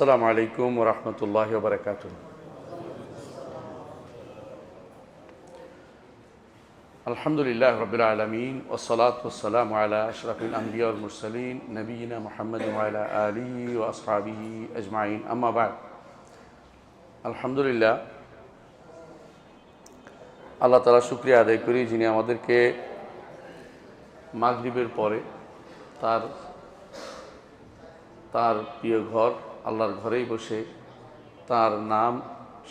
আসসালামু আলাইকুম ওয়া রাহমাতুল্লাহি ওয়া বারাকাতুহু। আলহামদুলিল্লাহি রাব্বিল আলামিন ওয়াস সালাতু ওয়াস সালামু আলা আশরাফিল আমবিয়া ওয়াল মুরসালিন নবিয়িনা মুহাম্মাদিন ওয়া আলা আলিহি ওয়া আসহাবিহি আজমাইন, আম্মা বা'দ। আলহামদুলিল্লাহ, আল্লাহ তাআলা শুকরিয়া আদায় করি যিনি আমাদেরকে মাগরিবের পরে তার প্রিয় ঘর আল্লাহর ঘরেই বসে তার নাম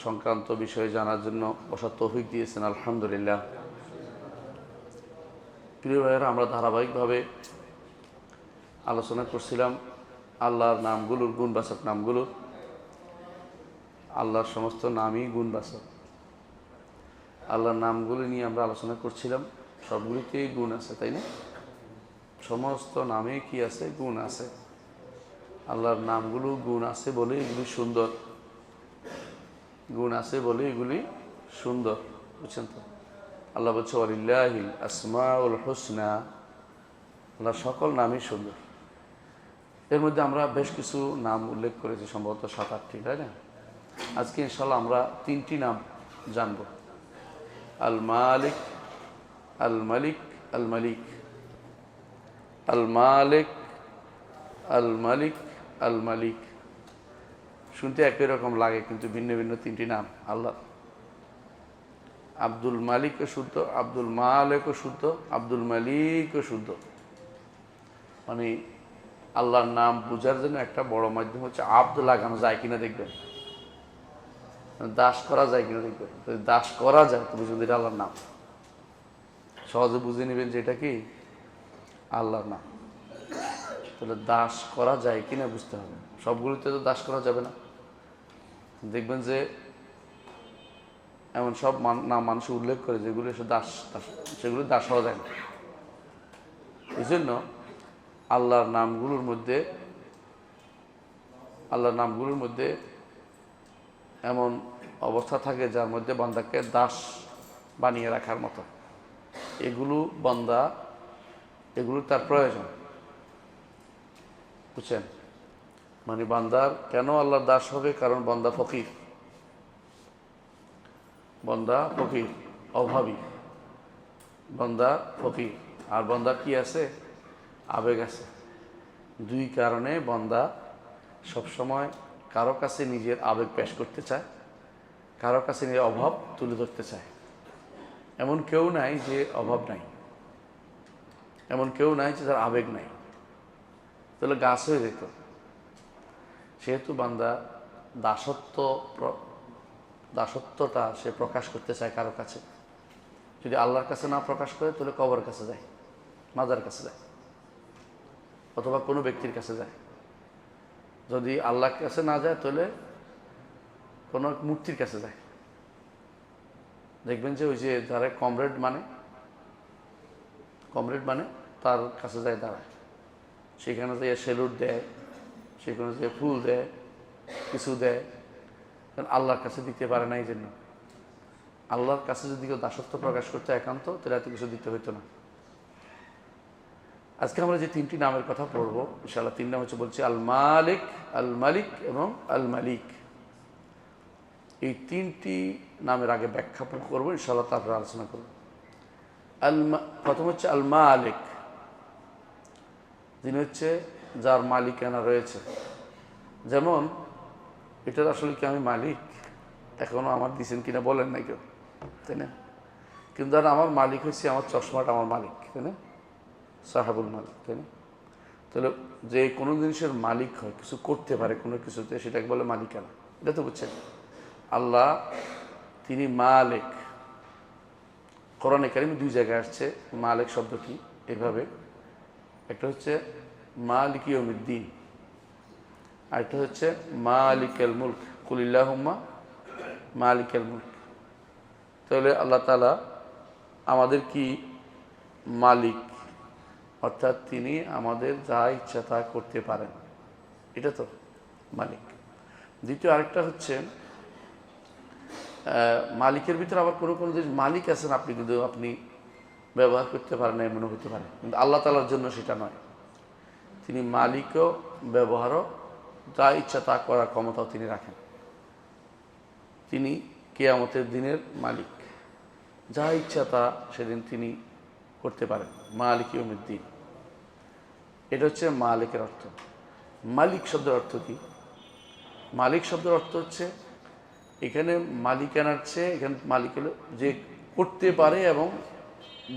সংক্রান্ত বিষয়ে জানার জন্য বসার তৌফিক দিয়েছেন। আলহামদুলিল্লাহ। প্রিয় ভাইয়েরা, আমরা ধারাবাহিকভাবে আলোচনা করছিলাম আল্লাহর নামগুলোর গুণবাচক নামগুলো। আল্লাহর সমস্ত নামই গুণবাচক। আল্লাহর নামগুলো নিয়ে আমরা আলোচনা করছিলাম। সবগুলিতেই গুণ আছে, তাই না? সমস্ত নামে কি আছে? গুণ আছে। আল্লাহর নামগুলো গুণ আছে বলে এগুলি সুন্দর। গুণ আছে বলে এগুলি সুন্দর, বুঝছেন তো? আল্লাহ বলছে ওয়ালিল্লাহিল আসমাউল হুসনা, আল্লাহ সকল নামই সুন্দর। এর মধ্যে আমরা বেশ কিছু নাম উল্লেখ করেছি, সম্ভবত 7-8টি, তাই না? আজকে ইনশাআল্লাহ আমরা 3টি নাম জানব। আল মালিক, আল মালিক, আল মালিক। আল মালিক, আল মালিক, আল মালিক। শুনতে একই রকম লাগে, কিন্তু ভিন্ন ভিন্ন 3টি নাম আল্লাহ। আব্দুল মালিকও শুদ্ধ, আব্দুল মালিকও শুদ্ধ, আব্দুল মালিকও শুদ্ধ। মানে আল্লাহর নাম বোঝার জন্য একটা বড় মাধ্যম হচ্ছে আব্দ লাগানো যায় কিনা দেখবেন, দাস করা যায় কিনা দেখবেন। যদি দাস করা যায় তো বুঝবেন এটা আল্লাহর নাম। সহজে বুঝে নেবেন যে এটা কি আল্লাহর নাম। তাহলে দাস করা যায় কিনা বুঝতে হবে। সবগুলিতে তো দাস করা যাবে না। দেখবেন যে এমন সব নাম মানুষ উল্লেখ করে যেগুলো এসে দাস, সেগুলো দাস হওয়া যায় না। এই জন্য আল্লাহর নামগুলোর মধ্যে এমন অবস্থা থাকে যার মধ্যে বান্দাকে দাস বানিয়ে রাখার মতো। এগুলো তার প্রয়োজন, বুঝছেন? মানে বান্দার কেন আল্লাহর দাস হবে? কারণ বান্দা ফকির, অভাবী। বান্দা ফকির, আর বান্দার কি আছে? আবেগ আছে। দুই কারণে বান্দা সবসময় কারো কাছে নিজের আবেগ পেশ করতে চায়, কারো কাছে নিজের অভাব তুলে ধরতে চায়। এমন কেউ নাই যে অভাব নাই, এমন কেউ নাই যে তার আবেগ নাই। তাহলে গাছ হয়ে যেত। সেহেতু বান্দা দাসত্বটা সে প্রকাশ করতে চায় কারো কাছে। যদি আল্লাহর কাছে না প্রকাশ করে তাহলে কবরের কাছে যায়, মাজার কাছে যায়, অথবা কোনো ব্যক্তির কাছে যায়। যদি আল্লাহর কাছে না যায় তাহলে কোনো মূর্তির কাছে যায়। দেখবেন যে ওই যে যারা কমরেড মানে তার কাছে যায় দাঁড়ায়, সেখানে যে সেলুট দেয়, সেখানে যে ফুল দেয়, কিছু দেয়। কারণ আল্লাহর কাছে দিতে পারে না। এই জন্য আল্লাহর কাছে যদি কেউ দাসত্ব প্রকাশ করতে একান্ত, তাহলে এত কিছু দিতে হইতো না। আজকে আমরা যে 3টি নামের কথা পড়বো ইনশাআল্লাহ, 3 নাম হচ্ছে বলছি আল মালিক, আল মালিক এবং আল মালিক। এই 3টি নামের আগে ব্যাখ্যা করবো ইনশাআল্লাহ, তারপরে আলোচনা করবো। প্রথম হচ্ছে আল মালিক, যিনি হচ্ছে যার মালিকানা রয়েছে। যেমন এটার আসলে কি আমি মালিক? এখনো আমার দিচ্ছেন কিনা বলেন না কেউ, তাই না? কিন্তু আর আমার মালিক হচ্ছে আমার চশমাটা আমার মালিক, তাই না? সাহাবুল মালিক, তাই না? তাহলে যে কোনো জিনিসের মালিক হয়, কিছু করতে পারে কোনো কিছুতে, সেটাকে বলে মালিকানা। এটা তো বুঝছেন? আল্লাহ তিনি মালিক। কোরআনে কারিমে 2 জায়গায় আসছে মালিক শব্দটি এভাবে। একটা হচ্ছে মালিক ইয়াউমিদ্দিন, আর একটা হচ্ছে মালিকুল মুলক, কুলিল্লাহুম্মা মালিকুল মুলক। তাহলে আল্লাহ তাআলা আমাদের কি মালিক, অর্থাৎ তিনি আমাদের যা ইচ্ছা তা করতে পারেন, এটা তো মালিক। দ্বিতীয় আরেকটা হচ্ছে মালিকের ভিতরে আবার কোনো কোনো জিনিস মালিক আছেন আপনি, কিন্তু আপনি ব্যবহার করতে পারেন না, এমনও হতে পারে। কিন্তু আল্লাহ তাআলার জন্য সেটা নয়। তিনি মালিকও ব্যবহারও যা ইচ্ছা তা করার ক্ষমতাও তিনি রাখেন। তিনি কিয়ামতের দিনের মালিক, যা ইচ্ছা তা সেদিন তিনি করতে পারেন। মালিক ইয়াউমিদ্দিন, এটা হচ্ছে মালিকের অর্থ। মালিক শব্দের অর্থ কি? মালিক শব্দের অর্থ হচ্ছে এখানে মালিকানার চেয়ে এখানে মালিক হলো যে করতে পারে এবং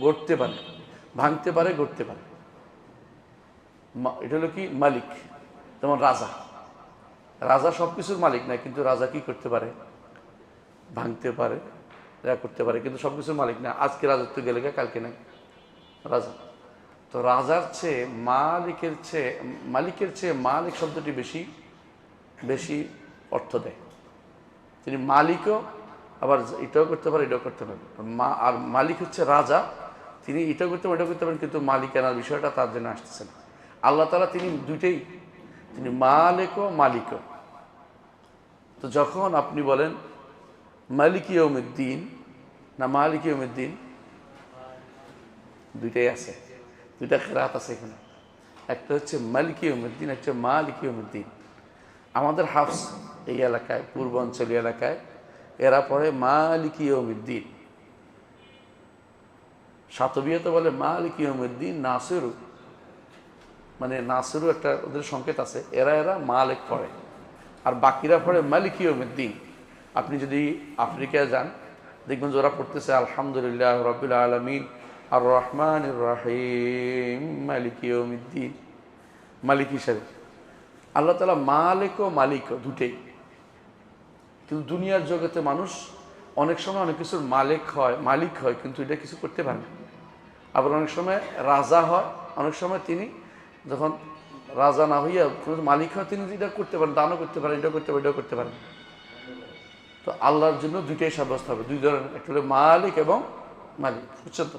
গড়তে পারে, ভাঙতে পারে, গড়তে পারে। এটা হলো কি মালিক। যেমন রাজা, রাজা সব কিছুর মালিক না, কিন্তু রাজা কি করতে পারে? ভাঙতে পারে, যা করতে পারে, কিন্তু সব কিছুর মালিক না। আজকে রাজত্ব গেলে কালকে নাই রাজা। তো রাজার চেয়ে মালিকের চেয়ে মালিক শব্দটি বেশি বেশি অর্থ দেয়। তিনি মালিকও, আবার এটাও করতে পারে, এটাও করতে পারে। আর মালিক হচ্ছে রাজা, তিনি এটাও করতে পারেন, এটাও করতে পারেন, কিন্তু মালিকানার বিষয়টা তার জন্য আসতেছে না। আল্লাহ তাআলা তিনি দুইটাই, তিনি মালিকও মালিকও। তো যখন আপনি বলেন মালিক ইয়াউমিদ্দিন না মালিক ইয়াউমিদ্দিন, দুইটাই আছে, দুইটা কিরাত আছে এখানে। একটা হচ্ছে মালিক ইয়াউমিদ্দিন, একটা মালিক ইয়াউমিদ্দিন। আমাদের হাফস এই এলাকায়, পূর্বাঞ্চলীয় এলাকায় এরা পড়ে মালিক ইয়াউমিদ্দিন। শাতবিয়াতে বলে মালিক ইয়াউমিদ্দিন নাসিরু, মানে নাসিরু একটা ওদের সংকেত আছে। এরা মালিক পড়ে, আর বাকিরা পড়ে মালিক ইয়াউমিদ্দিন। আপনি যদি আফ্রিকায় যান দেখবেন যে ওরা পড়তেছে আলহামদুলিল্লাহ রাব্বিল আলামিন আর রহমানির রহিম মালিক ইয়াউমিদ্দিন, মালিক হিসেবে। আল্লাহ তাআলা মালিক ও মালিক দুটেই। কিন্তু দুনিয়ার জগতে মানুষ অনেক সময় অনেক কিছুর মালিক হয়, কিন্তু এটা কিছু করতে পারে না। আবার অনেক সময় রাজা হয়, অনেক সময় তিনি যখন রাজা না হইয়া মালিক হয়, তিনি এটা করতে পারেন, দানও করতে পারেন, এটা করতে পারেন, এটাও করতে পারেন। তো আল্লাহর জন্য দুইটাই সাব্যস্ত হবে, দুই ধরনের, একটা হলো মালিক এবং মালিক, বুঝছেন তো?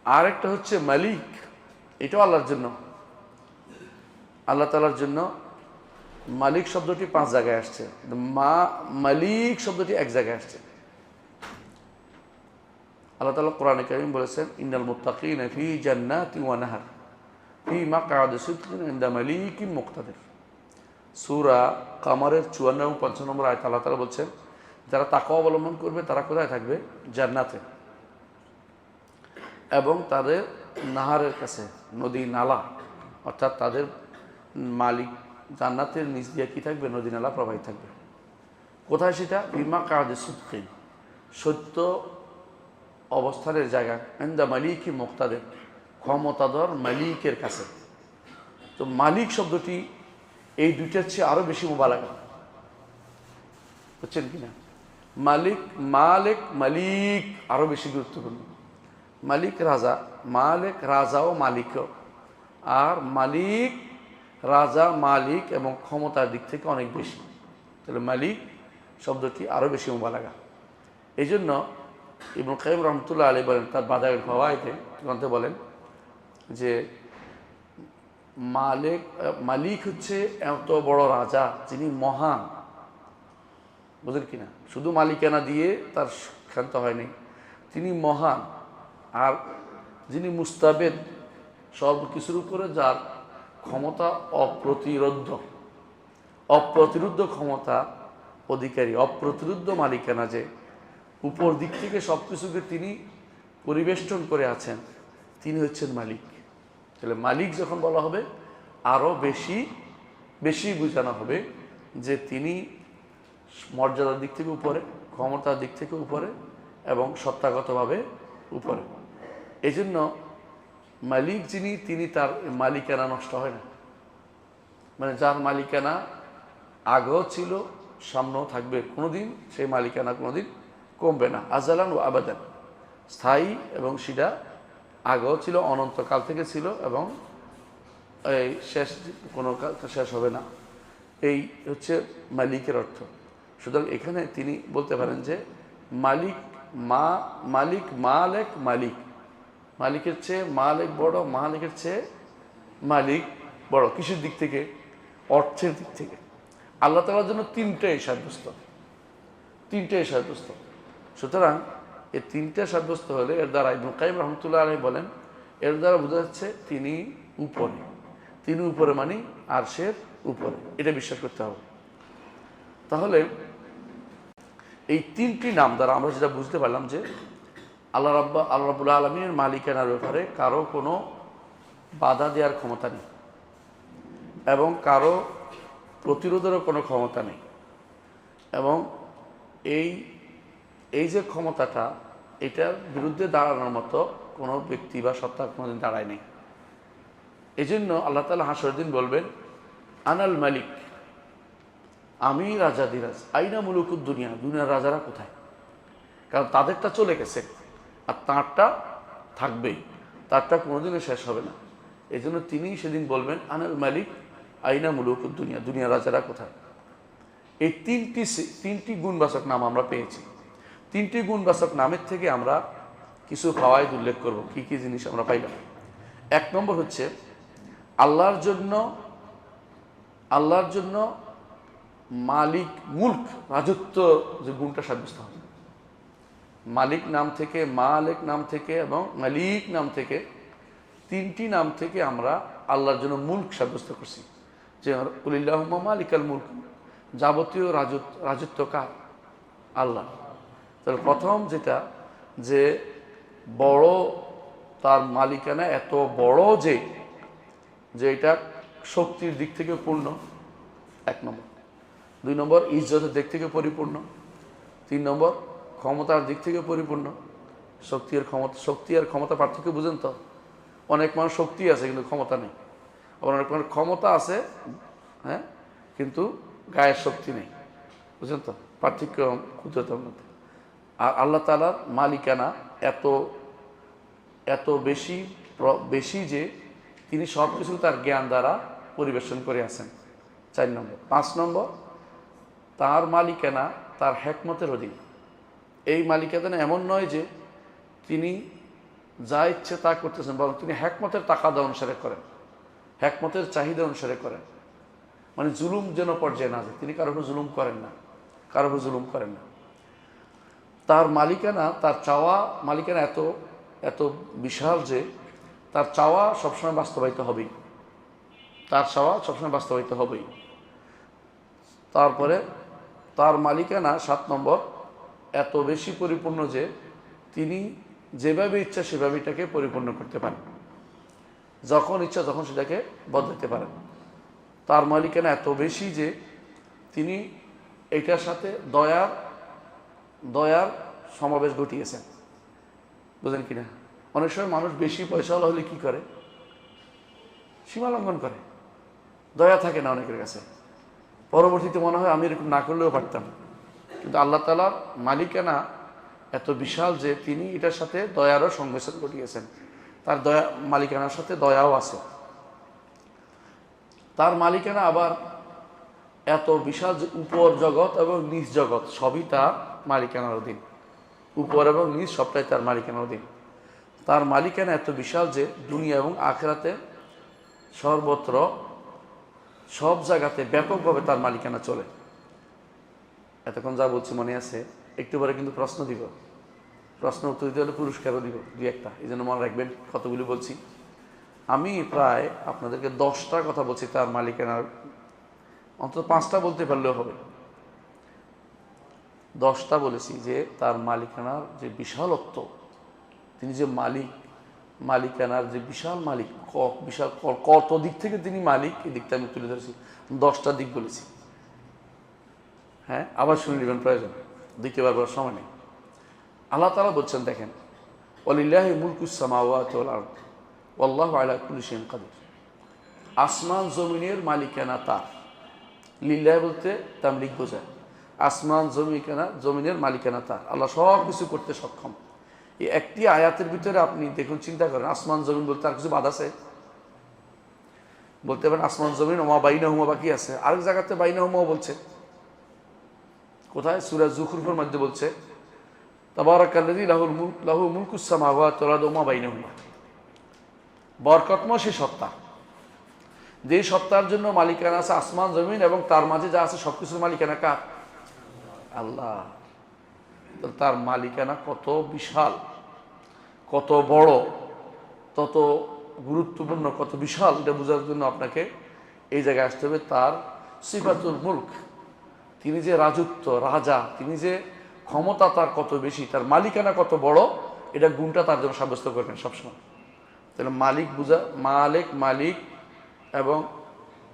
আর একটা হচ্ছে মালিক, এটাও আল্লাহর জন্য। আল্লাহ তাআলার জন্য মালিক শব্দটি 5 জায়গায় আসছে, মালিক শব্দটি 1 জায়গায় আসছে। আল্লাহ তাআলা কোরআনে কারীম বলেছেন ইন্নাল মুত্তাকিনা ফি জান্নাতিন ওয়া নাহার ফি মাকআদি সিদকিন ইনদা মালিকিন মুকতাদির। সূরা কামারের 54 এবং 55 নম্বর আয়াত আল্লাহ তাআলা বলছেন যারা তাকওয়া অবলম্বন করবে তারা কোথায় থাকবে? জান্নাতে, এবং তাদের নাহারের কাছে, নদী নালা, অর্থাৎ তাদের মালিক জান্নাতের নিচ দিয়ে কি থাকবে? নদী নালা প্রবাহিত থাকবে। কোথায় সেটা? ফি মাকআদি সিদকিন, সত্য অবস্থানের জায়গা, ইনদা মালিকিন মুকতাদির, ক্ষমতাধর মালিকের কাছে। তো মালিক শব্দটি এই দুইটার চেয়ে আরো বেশি মুবালাগা, বুঝছেন কিনা? মালিক মালিক আরো বেশি গুরুত্বপূর্ণ। মালিক রাজা, মালিক রাজা ও মালিকও, আর মালিক রাজা, মালিক এবং ক্ষমতার দিক থেকে অনেক বেশি। তাহলে মালিক শব্দটি আরো বেশি মুবালাগা। এই জন্য ইবনে কাইয়িম রাহমাতুল্লাহ আলাইহি বলেন তার বাদাউল ফাওয়ায়েদে গ্রন্থে বলেন যে মালিক হচ্ছে এত বড় রাজা যিনি মহান, বুঝলেন কিনা? শুধু মালিকানা দিয়ে তার ক্ষান্ত হয়নি, তিনি মহান। আর যিনি মুস্তাবেদ, সব কিছুর উপরে যার ক্ষমতা অপ্রতিরোধ্য ক্ষমতা অধিকারী, অপ্রতিরোধ্য মালিকানা, যে উপর দিক থেকে সব কিছুকে তিনি পরিবেষ্টন করে আছেন, তিনি হচ্ছেন মালিক। তাহলে মালিক যখন বলা হবে আরও বেশি বোঝানো হবে যে তিনি মর্যাদার দিক থেকে উপরে, ক্ষমতার দিক থেকে উপরে এবং সত্তাগতভাবে উপরে। এই জন্য মালিক যিনি, তিনি তার মালিকানা নষ্ট হয় না। মানে যার মালিকানা আগেও ছিল, সামনেও থাকবে, কোনোদিন সেই মালিকানা কোনোদিন কমবে না। আজালান ও আবাদান, স্থায়ী, এবং সেটা আগেও ছিল, অনন্তকাল থেকে ছিল, এবং এই কোনো শেষ হবে না। এই হচ্ছে মালিকের অর্থ। সুতরাং এখানে তিনি বলতে পারেন যে মালিকের চেয়ে মালিক বড়, মালিকের চেয়ে মালিক বড়। কিসের দিক থেকে? অর্থের দিক থেকে। আল্লাহ তাআলার জন্য তিনটাই সাব্যস্ত। সুতরাং এই তিনটা সাব্যস্ত হলে এর দ্বারা ইবনে কাইয়িম রাহমাতুল্লাহ আলাইহি বলেন এর দ্বারা বোঝা যাচ্ছে তিনি উপরে মানে আরশের উপরে, এটা বিশ্বাস করতে হবে। তাহলে এই তিনটি নাম দ্বারা আমরা যেটা বুঝতে পারলাম যে আল্লাহ রাব্বুল আলামিনের মালিকানার ব্যাপারে কারো কোনো বাধা দেওয়ার ক্ষমতা নেই এবং কারো প্রতিরোধেরও কোনো ক্ষমতা নেই, এবং এই যে ক্ষমতাটা, এটার বিরুদ্ধে দাঁড়ানোর মতো কোনো ব্যক্তি বা সত্তা কোনোদিন দাঁড়ায় নেই। এই জন্য আল্লাহ তাআলা হাসরের দিন বলবেন, আনাল মালিক, আমি রাজাদিরাজ, আইনা মুলুকুদ দুনিয়া, দুনিয়ার রাজারা কোথায়? কারণ তাদেরটা চলে গেছে আর তাঁরটা থাকবেই, তারটা কোনোদিনও শেষ হবে না। এই জন্য তিনি সেদিন বলবেন, আনাল মালিক আইনা মুলুকুদ দুনিয়া, দুনিয়ার রাজারা কোথায়? এই তিনটি গুণবাচক নাম আমরা পেয়েছি। তিনটি গুণবাচক নামের থেকে আমরা কিছু ফাওয়ায়েদ উল্লেখ করব, কি কি জিনিস আমরা পাইলাম। এক নম্বর হচ্ছে আল্লাহর জন্য মালিক, মুলক, রাজত্ব যে গুণটা সাব্যস্ত হবে। মালিক নাম থেকে, মালিক নাম থেকে এবং মালিক নাম থেকে, তিনটি নাম থেকে আমরা আল্লাহর জন্য মুলক সাব্যস্ত করছি, যে কুলিল্লাহুম্মা মালিকাল মুলক, যাবতীয় রাজত্ব কার? আল্লাহ। তাহলে প্রথম যেটা, যে বড়, তার মালিকানা এত বড় যে এটা শক্তির দিক থেকে পূর্ণ, এক নম্বর। দুই নম্বর, ইজ্জতের দিক থেকে পরিপূর্ণ। তিন নম্বর, ক্ষমতার দিক থেকে পরিপূর্ণ। শক্তি আর ক্ষমতা পার্থক্য বুঝেন তো? অনেক মানুষ শক্তি আছে কিন্তু ক্ষমতা নেই, আবার অনেক মানুষ ক্ষমতা আছে, হ্যাঁ, কিন্তু গায়ের শক্তি নেই। বুঝলেন তো পার্থক্য কুদরতের মধ্যে? আর আল্লাহ তাআলার মালিকানা এত বেশি যে তিনি সব কিছু তার জ্ঞান দ্বারা পরিবেশন করে আছেন। 4 নম্বর। 5 নম্বর, তার মালিকানা তার হিকমতের অধীন। এই মালিকানা এমন নয় যে তিনি যা ইচ্ছে তা করতেছেন, বরং তিনি হিকমতের তাকাদা অনুসারে করেন, হিকমতের চাহিদা অনুসারে করেন। মানে জুলুম যেন পর্যায়ে না যায়, তিনি কারোর উপর জুলুম করেন না। তার মালিকানা, তার চাওয়া মালিকানা এত বিশাল যে তার চাওয়া সবসময় বাস্তবায়িত হবেই। তারপরে তার মালিকানা 7 নম্বর, এত বেশি পরিপূর্ণ যে তিনি যেভাবে ইচ্ছা সেভাবে এটাকে পরিপূর্ণ করতে পারেন, যখন ইচ্ছা তখন সেটাকে বদলাতে পারেন। তার মালিকানা এত বেশি যে তিনি এটার সাথে দয়ার সমাবেশ ঘটিয়েছেন। বুঝলেন কিনা? অনেক সময় মানুষ বেশি পয়সাওয়ালা হলে কি করে? সীমা লঙ্ঘন করে, দয়া থাকে না অনেকের কাছে। পরবর্তীতে মনে হয় আমি এরকম না করলেও পারতাম। কিন্তু আল্লাহ তাআলার মালিকানা এত বিশাল যে তিনি এটার সাথে দয়ারও সংমিশ্রণ ঘটিয়েছেন। তার মালিকানার সাথে দয়াও আছে। তার মালিকানা আবার এত বিশাল যে উপর জগৎ এবং নিচ জগৎ সবই তার মালিকানার অধীন। উপর এবং নিচ সবটাই তার মালিকানার অধীন। তার মালিকানা এত বিশাল যে দুনিয়া এবং আখিরাতে সর্বত্র সব জায়গাতে ব্যাপকভাবে তার মালিকানা চলে। এতক্ষণ যা বলছি মনে আছে? একটু পরে কিন্তু প্রশ্ন দিব, প্রশ্ন উত্তর দিতে হলে পুরস্কারও দিব 2-1টা, এই জন্য মনে রাখবেন কতগুলি বলছি। আমি প্রায় আপনাদেরকে 10টা কথা বলছি তার মালিকানার, অন্তত 5টা বলতে পারলেও হবে। 10টা বলেছি যে তার মালিকানার যে বিশালত্ব, তিনি যে মালিকানার যে বিশাল মালিক, বিশাল কত দিক থেকে তিনি মালিক, এই দিকটা আমি তুলে ধরেছি। 10টা দিক বলেছি। হ্যাঁ, আবার শুনে নেবেন, প্রয়োজন, দ্বিতীয়বার বলার সময় নেই। আল্লাহ তাআলা বলছেন, দেখেন, ওয়ালিল্লাহি মুলকুস সামাওয়াতি ওয়াল আরদ ওয়াল্লাহু আলা কুল্লি শাইইন কাদির। আসমান জমিনের মালিকানা তার। লিল্লাহ বলতে তামলিক বোঝায়। আসমান জমিনের মালিকানা তার। আল্লাহ সব কিছু করতে সক্ষম। এই একটি আয়াতের ভিতরে আপনি দেখুন, চিন্তা করেন, আসমান জমিন বলতে আর কিছু বাদ আছে? বলতে পারেন আসমান জমিন ওমা বাইনাহুমা, বাকি আছে। আরেক জায়গাতে বাইনাহুমাও বলছে। কোথায়? সূরা যুখরুফের মধ্যে বলছে, তাবারাকাল্লাযী লাহু মুলকুস সামাওয়াতি ওয়াল আরদি ওমা বাইনাহুমা। বরকতময় সে সত্তা, যে সত্তার জন্য মালিকানা আছে আসমান জমিন এবং তার মাঝে যা আছে সবকিছুর মালিকানা কার? আল্লাহ। তার মালিকানা কত বিশাল, কত বড়, তত গুরুত্বপূর্ণ, কত বিশাল, এটা বোঝার জন্য আপনাকে এই জায়গায় আসতে হবে তার সিফাতুল মুলক, তিনি যে রাজত্ব রাজা, তিনি যে ক্ষমতা তার কত বেশি, তার মালিকানা কত বড়, এটা গুণটা তার জন্য সাব্যস্ত করবেন সবসময়। তাহলে মালিক বুঝা, মালিক এবং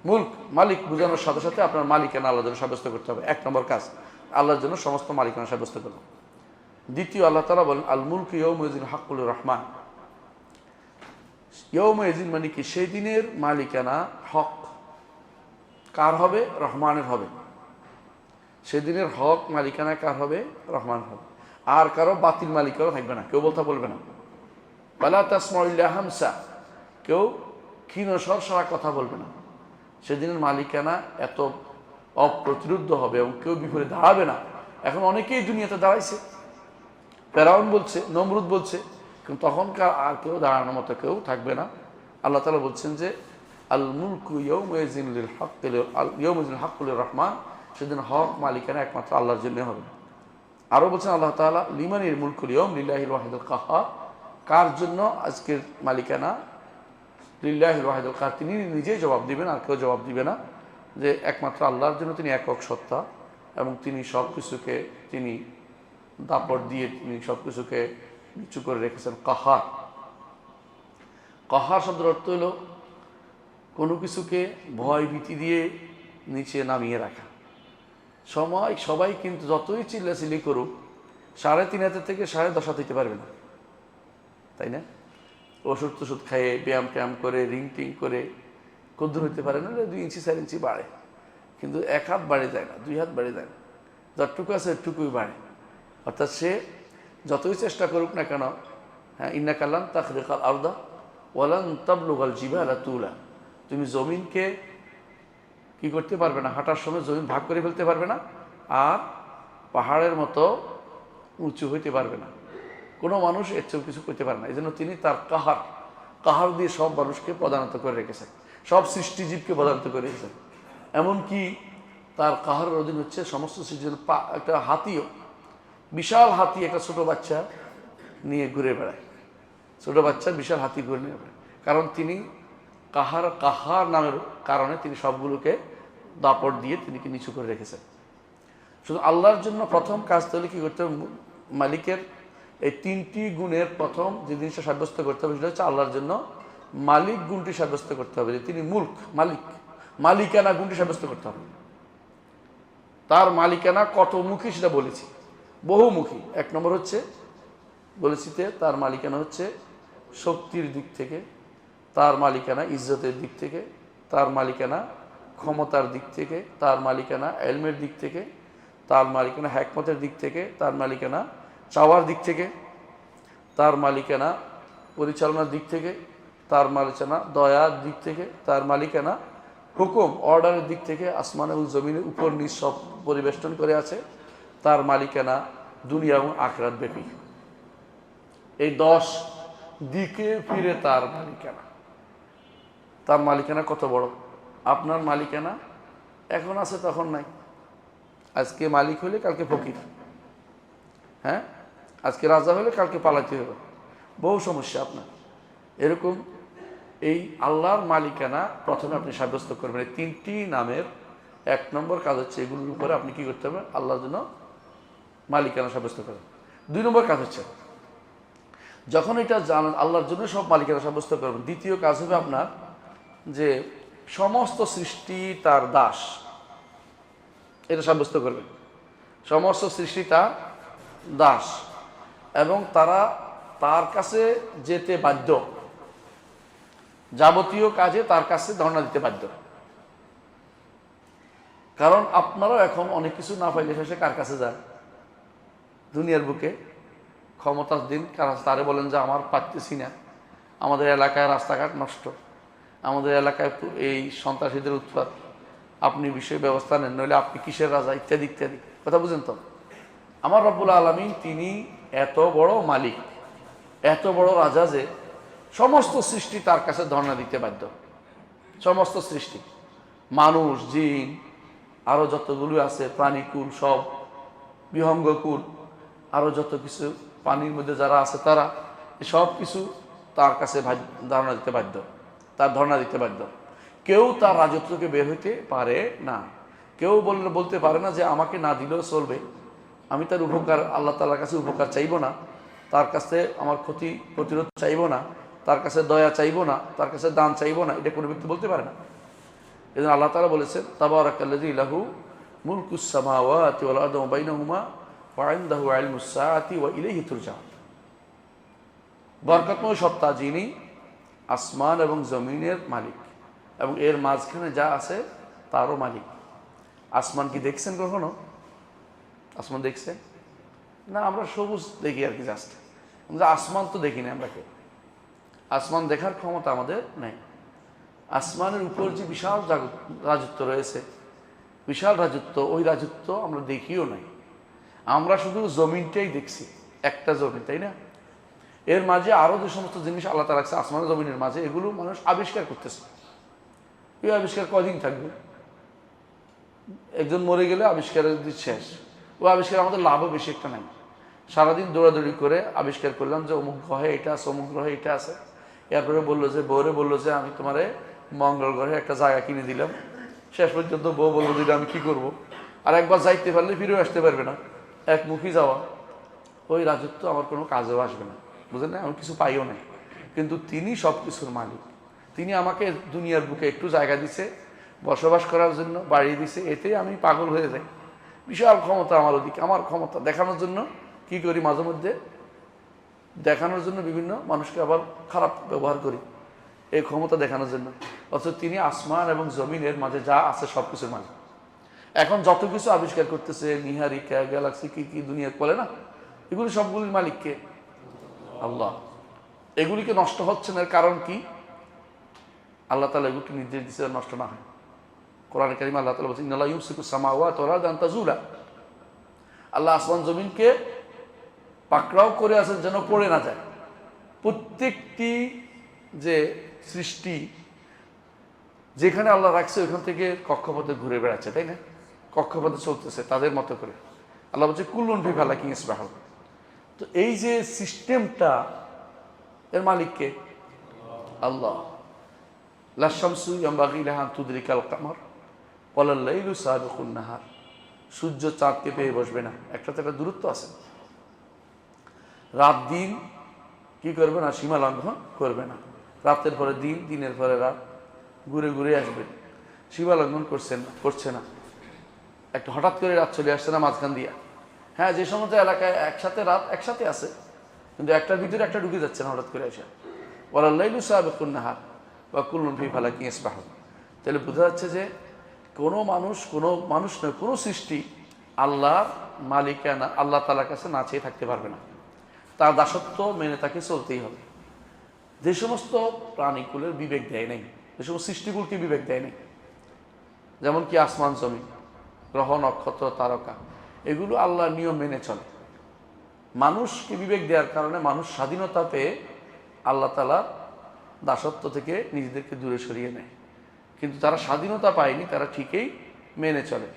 মুলক, মালিক বোঝানোর সাথে সাথে আপনার মালিকানা আল্লাহর জন্য সাব্যস্ত করতে হবে। 1 নম্বর কাজ, আল্লাহর জন্য সমস্ত মালিকানা সাব্যস্ত করবে। দ্বিতীয়, আল্লাহ তাআলা বলেন আল মুলক ইয়াউমাইযিন হাক্কুল রহমান। ইয়াউমাইযিন মানে কি, সেই দিনের মালিকানা হক কার হবে? রহমানের হবে। সেদিনের হক মালিকানা কার হবে? রহমান হবে। আর কারো বাতিল মালিকারও থাকবে না, কেউ বলবে না। ওয়ালা তাসমাউ ইল্লা হামসা, কেউ ক্ষীণস্বর সারা কথা বলবে না। সেদিনের মালিকানা এত অপ্রতিরোধ্য হবে এবং কেউ বিপরীতে দাঁড়াবে না। এখন অনেকেই দুনিয়াতে দাঁড়াইছে, ফেরাউন বলছে, নমরুদ বলছে, কিন্তু তখনকার আর কেউ দাঁড়ানোর মতো কেউ থাকবে না। আল্লাহ তাআলা বলছেন যে আল মুলকু ইয়াউমাইযিন লিল হাক্কুল রহমান, সেদিন হক মালিকানা একমাত্র আল্লাহর জন্য হবে। আরও বলছেন আল্লাহ তাআলা লিমানিল মুলকুল ইয়াউম লিল্লাহিল ওয়াহিদুল কাহ্হার, কার জন্য আজকের মালিকানা? লিল্লাহিল ওয়াহিদুল কাহ্হার, তিনি নিজেই জবাব দিবেন, আর কেউ জবাব দিবে না। যে একমাত্র আল্লাহর জন্য তিনি একক সত্তা এবং তিনি সব কিছুকে তিনি দাপট দিয়ে তিনি সব কিছুকে নিচু করে রেখেছেন। কাহ্হার, কাহ্হার শব্দের অর্থ হলো কোনো কিছুকে ভয় ভীতি দিয়ে নিচে নামিয়ে রাখা। সবাই কিন্তু যতই চিল্লাচিল্লি করুক 3.5 হাতের থেকে 10.5 হাত দিতে পারবে না, তাই না? ওষুধ খাইয়ে ব্যায়াম করে রিং টিং করে কদ্দুর হইতে পারে না, 2 ইঞ্চি 4 ইঞ্চি বাড়ে, কিন্তু 1 হাত বাড়ে যায় না, 2 হাত বাড়ে যায় না, যতটুকু আছে এটুকুই বাড়ে। অর্থাৎ সে যতই চেষ্টা করুক না কেন, হ্যাঁ, ইন্নাকা লান তাখরিকাল আরদা ওয়া লান তাবলুগাল জিবালা তুলা, তুমি জমিনকে কি করতে পারবে না, হাঁটার সময় জমিন ভাগ করে ফেলতে পারবে না, আর পাহাড়ের মতো উঁচু হইতে পারবে না। কোনো মানুষ এর চেয়েও কিছু করতে পারে না। এই জন্য তিনি তার কাহার দিয়ে সব মানুষকে প্রধানত করে রেখেছেন, সব সৃষ্টিজীবকে প্রধানত করে রেখেছেন। এমনকি তার কাহারের অধীন হচ্ছে সমস্ত সৃষ্টিজীব। একটা হাতিও, বিশাল হাতি একটা ছোট বাচ্চা নিয়ে ঘুরে বেড়ায়, ছোট বাচ্চা বিশাল হাতি ঘুরে নিয়ে বেড়ায়, কারণ তিনি কাহার নামের কারণে তিনি সবগুলোকে দাপট দিয়ে তিনি নিচু করে রেখেছেন। শুধু আল্লাহর জন্য প্রথম কাজ তাহলে কি করতে হবে? মালিকের এই 3টি গুণের প্রথম যে জিনিসটা সাব্যস্ত করতে হবে সেটা হচ্ছে আল্লাহর জন্য মালিক গুণটি সাব্যস্ত করতে হবে, যে তিনি মুলক, মালিকানা গুণটি সাব্যস্ত করতে হবে। তার মালিকানা কতমুখী সেটা বলেছি, বহুমুখী। 1 নম্বর হচ্ছে বলেছি তার মালিকানা হচ্ছে শক্তির দিক থেকে, তার মালিকানা ইজ্জতের দিক থেকে, তার মালিকানা ক্ষমতার দিক থেকে, তার মালিকানা এলমের দিক থেকে, তার মালিকানা হিকমতের দিক থেকে, তার মালিকানা চাওয়ার দিক থেকে, তার মালিকানা পরিচালনার দিক থেকে, তার মালিকানা দয়ার দিক থেকে, তার মালিকানা হুকুম অর্ডারের দিক থেকে, আসমান এবং জমিনের উপর নিচ সব পরিবেষ্টন করে আছে, তার মালিকানা দুনিয়া এবং আখিরাত ব্যাপী। এই 10 দিকে ফিরে তার মালিকানা। তার মালিকানা কত বড়! আপনার মালিকানা এখন আছে তখন নাই। আজকে মালিক হলে কালকে ফকির, হ্যাঁ, আজকে রাজা হলে কালকে পালাতে হবে, বহু সমস্যা আপনার। এরকম এই আল্লাহর মালিকানা প্রথমে আপনি সাব্যস্ত করবেন। এই 3টি নামের 1 নম্বর কাজ হচ্ছে এগুলোর উপরে আপনি কি করতে হবে? আল্লাহর জন্য মালিকানা সাব্যস্ত করবেন। 2 নম্বর কাজ হচ্ছে যখন এটা জানেন আল্লাহর জন্য সব মালিকানা সাব্যস্ত করবেন, দ্বিতীয় কাজ হবে আপনার যে সমস্ত সৃষ্টি তার দাস, এটা সাব্যস্ত করবেন। সমস্ত সৃষ্টি তার দাস এবং তারা তার কাছে যেতে বাধ্য, যাবতীয় কাজে তার কাছে ধর্ণা দিতে বাধ্য। কারণ আপনারাও এখন অনেক কিছু না পাইলে শেষে কার কাছে যান? দুনিয়ার বুকে ক্ষমতার দিন তারে বলেন যে আমার পাচ্ছি না, আমাদের এলাকায় রাস্তাঘাট নষ্ট, আমাদের এলাকায় এই সন্ত্রাসীদের উৎপাত, আপনি বিষয় ব্যবস্থা নেন, নইলে আপনি কিসের রাজা, ইত্যাদি ইত্যাদি কথা বুঝেন তো। আমার রব্বুল আলামিন তিনি এত বড় মালিক, এত বড় রাজা যে সমস্ত সৃষ্টি তার কাছে ধর্ণা দিতে বাধ্য। সমস্ত সৃষ্টি, মানুষ, জিন, আরও যতগুলো আছে প্রাণীকুল, সব বিহঙ্গকুল, আরও যত কিছু পানির মধ্যে যারা আছে তারা, সব কিছু তার কাছে ধারণা দিতে বাধ্য, তার ধর্ণা দিতে বাধ্য। কেউ তার রাজত্ব থেকে বের হইতে পারে না। কেউ বলতে পারে না যে আমাকে না দিলেও চলবে, আমি তার উপকার, আল্লাহ তাআলার কাছে উপকার চাইবো না, তার কাছে আমার ক্ষতি প্রতিরোধ চাইবো না, তার কাছে দয়া চাইবো না, তার কাছে দান চাইবো না, এটা কোনো ব্যক্তি বলতে পারে না। এজন্য আল্লাহ তাআলা বলেছেন, তাবারাকাল্লাযী লাহু মুলকুস সামাওয়াতি ওয়াল আরদি ওয়া বাইনাহুমা ওয়া ইনদাহু ইলমুস সাআতি ওয়া ইলাইহি তুরজাউন। বরকতময় সত্তা যিনি আসমান এবং জমিনের মালিক এবং এর মাঝখানে যা আছে তারও মালিক। আসমান কি দেখছেন কখনো? আসমান দেখছেন না? আমরা সবুজ দেখি আর কি, জাস্ট। আমরা আসমান তো দেখি না আমরা কেউ। আসমান দেখার ক্ষমতা আমাদের নেই। আসমানের উপর যে বিশাল রাজত্ব রয়েছে, বিশাল রাজত্ব, ওই রাজত্ব আমরা দেখিও নাই। আমরা শুধু জমিনটাই দেখছি, একটা জমিন, তাই না? এর মাঝে আরো যে সমস্ত জিনিস আল্লাহ তাআলা রাখছে আসমান জমিনের মাঝে, এগুলো মানুষ আবিষ্কার করতেছে। এই আবিষ্কার কয়দিন থাকবে? একজন মরে গেলে আবিষ্কারের দিন শেষ। ও আবিষ্কার আমাদের লাভও বেশি একটা নাই। সারাদিন দৌড়াদৌড়ি করে আবিষ্কার করলাম যে অমুক গ্রহে এটা আছে, অমুক গ্রহে এটা আছে। এরপরে বললো যে, বউরে বললো যে আমি তোমারে মঙ্গল গ্রহে একটা জায়গা কিনে দিলাম। শেষ পর্যন্ত বউ বললো দিলে আমি কি করব? আর একবার যাইতে পারলে ফিরেও আসতে পারবে না, একমুখী যাওয়া। ওই রাজত্ব আমার কোনো কাজেও আসবে না, বুঝলেন না? আমি কিছু পাইও নাই। কিন্তু তিনি সব কিছুর মালিক। তিনি আমাকে দুনিয়ার বুকে একটু জায়গা দিছে বসবাস করার জন্য, বাড়ি দিছে, এতেই আমি পাগল হয়ে যাই। বিশাল ক্ষমতা আমার ওদিকে। আমার ক্ষমতা দেখানোর জন্য কি করি মাঝে মধ্যে, দেখানোর জন্য বিভিন্ন মানুষকে আবার খারাপ ব্যবহার করি, এই ক্ষমতা দেখানোর জন্য। অথচ তিনি আসমান এবং জমিনের মাঝে যা আছে সব কিছুর মালিক। এখন যত কিছু আবিষ্কার করতেছে, নিহারিকা, গ্যালাক্সি, কি কি দুনিয়া বলে না, এগুলি সবগুলির মালিককে? আল্লাহ। এগুলিকে নষ্ট হচ্ছে না, এর কারণ কি? আল্লাহ তাআলা এগুলিকে নির্দেশ দিচ্ছে নষ্ট না হয়। কোরআনে কারিমে আল্লাহ তাআলা বলছেন, ইন্নাল্লাহা ইউমসিকুস সামাওয়াতি ওয়াল আরদা আন তাজুলা। আল্লাহ আসমান জমিনকে পাকড়াও করে আছেন যেন পড়ে না যায়। প্রত্যেকটি যে সৃষ্টি যেখানে আল্লাহ রাখছে ওইখান থেকে কক্ষপথে ঘুরে বেড়াচ্ছে, তাই না? কক্ষপথে চলতেছে তাদের মতো করে। আল্লাহ বলছে কুল্লুন ফি ফালাকিন ইয়াসবাহুন। তো এই যে সিস্টেমটা, এর মালিককে? আল্লাহ। লা শামসু ইয়ামবাগি লাহা আন তুদরিকাল কামার ওয়ালাল লাইলু সাবিকুন নাহার। সূর্য চাঁদকে পেয়ে বসবে না, একটা তো একটা দূরত্ব আছে। রাত দিন কি করবে না, সীমা লঙ্ঘন করবে না। রাতের পরে দিন, দিনের পরে রাত ঘুরে ঘুরে আসবে, সীমা লঙ্ঘন করছে না। একটা হঠাৎ করে রাত চলে আসছে না মাঝখান দিয়া? হ্যাঁ, যে সমস্ত এলাকায় একসাথে রাত একসাথে আছে, কিন্তু একটার ভিতরে একটা ঢুকে যাচ্ছে না হঠাৎ করে এসে। ওয়ালাল লাইলু সাবিকুন নাহার ওয়া কুল্লুন ফি ফালাকিন ইয়াসবাহুন। তাহলে বোঝা যাচ্ছে যে কোনো মানুষ নয়, কোনো সৃষ্টি আল্লাহর মালিকানা, আল্লাহ তাআলার কাছে না চেয়ে থাকতে পারবে না। তার দাসত্ব মেনে তাকে চলতেই হবে। যে সমস্ত প্রাণীকুলের বিবেক দেয় নাই, যে সমস্ত সৃষ্টিকুলকে বিবেক দেয় নাই, যেমন কি আসমান জমিন, গ্রহ নক্ষত্র তারকা, এগুলো আল্লাহর নিয়ম মেনে চলে। মানুষকে বিবেক দেওয়ার কারণে মানুষ স্বাধীনতা পেয়ে আল্লাহ তাআলার দাসত্ব থেকে নিজেদেরকে দূরে সরিয়ে নেয়। কিন্তু তারা স্বাধীনতা পায়নি, তারা ঠিকই মেনে চলে।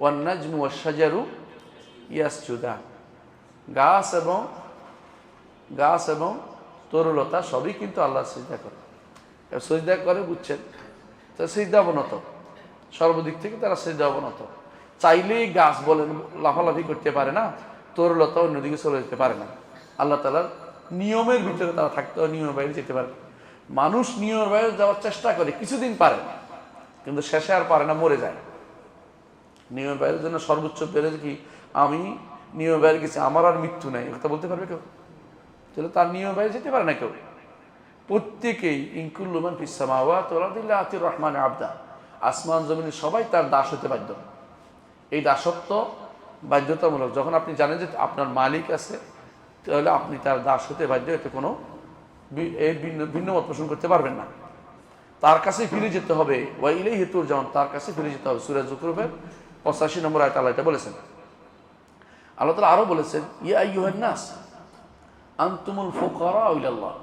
One নাজমু wash শাজারু ইয়াসজুদান। গাছ এবং তরুলতা সবই কিন্তু আল্লাহ সিজদা করে। সিজদা করে, বুঝছেন? তো সিজদা অবনত, সর্বদিক থেকে তারা সিজদা অবনত। চাইলেই গাছ বলেন লাফালাফি করতে পারে না, তরুলতা অন্যদিকে চলে যেতে পারে না। আল্লাহ তাআলার নিয়মের ভিতরে তারা থাকতে হয়, নিয়মের বাইরে যেতে পারে। মানুষ নিয়মের বাইরে যাওয়ার চেষ্টা করে, কিছুদিন পারে, কিন্তু শেষে আর পারে না, মরে যায়। নিয়মের বাইরের জন্য সর্বোচ্চ বেড়ে কি, আমি নিয়মের বাইরে গেছি, আমার আর মৃত্যু নাই, কথা বলতে পারবে কেউ? তাহলে তার নিয়মের বাইরে যেতে পারে না কেউ। প্রত্যেকেই ইনকুল্লু মান ফিস সামাওয়াতি ওয়াল আরদি ইল্লা আতির রহমানি আবদা। আসমান জমিনের সবাই তার দাস হতে বাধ্য। এই দাসত্ব বাধ্যতামূলক। যখন আপনি জানেন যে আপনার মালিক আছে, তাহলে আপনি তার দাস হতে বাধ্য। এতে কোনো ভিন্ন মত পোষণ করতে পারবেন না। তার কাছে ফিরে যেতে হবে। ওয়া ইলাইহি তুরজাউন, তার কাছে ফিরে যেতে হবে। সূরা যুখরুফের 85 নম্বর আয়াতে আল্লাহ এটা বলেছেন। আল্লাহ তাআলা আরো বলেছেন, ইয়া আইয়ুহান নাস আনতুমুল ফুকারা ইলাল্লাহ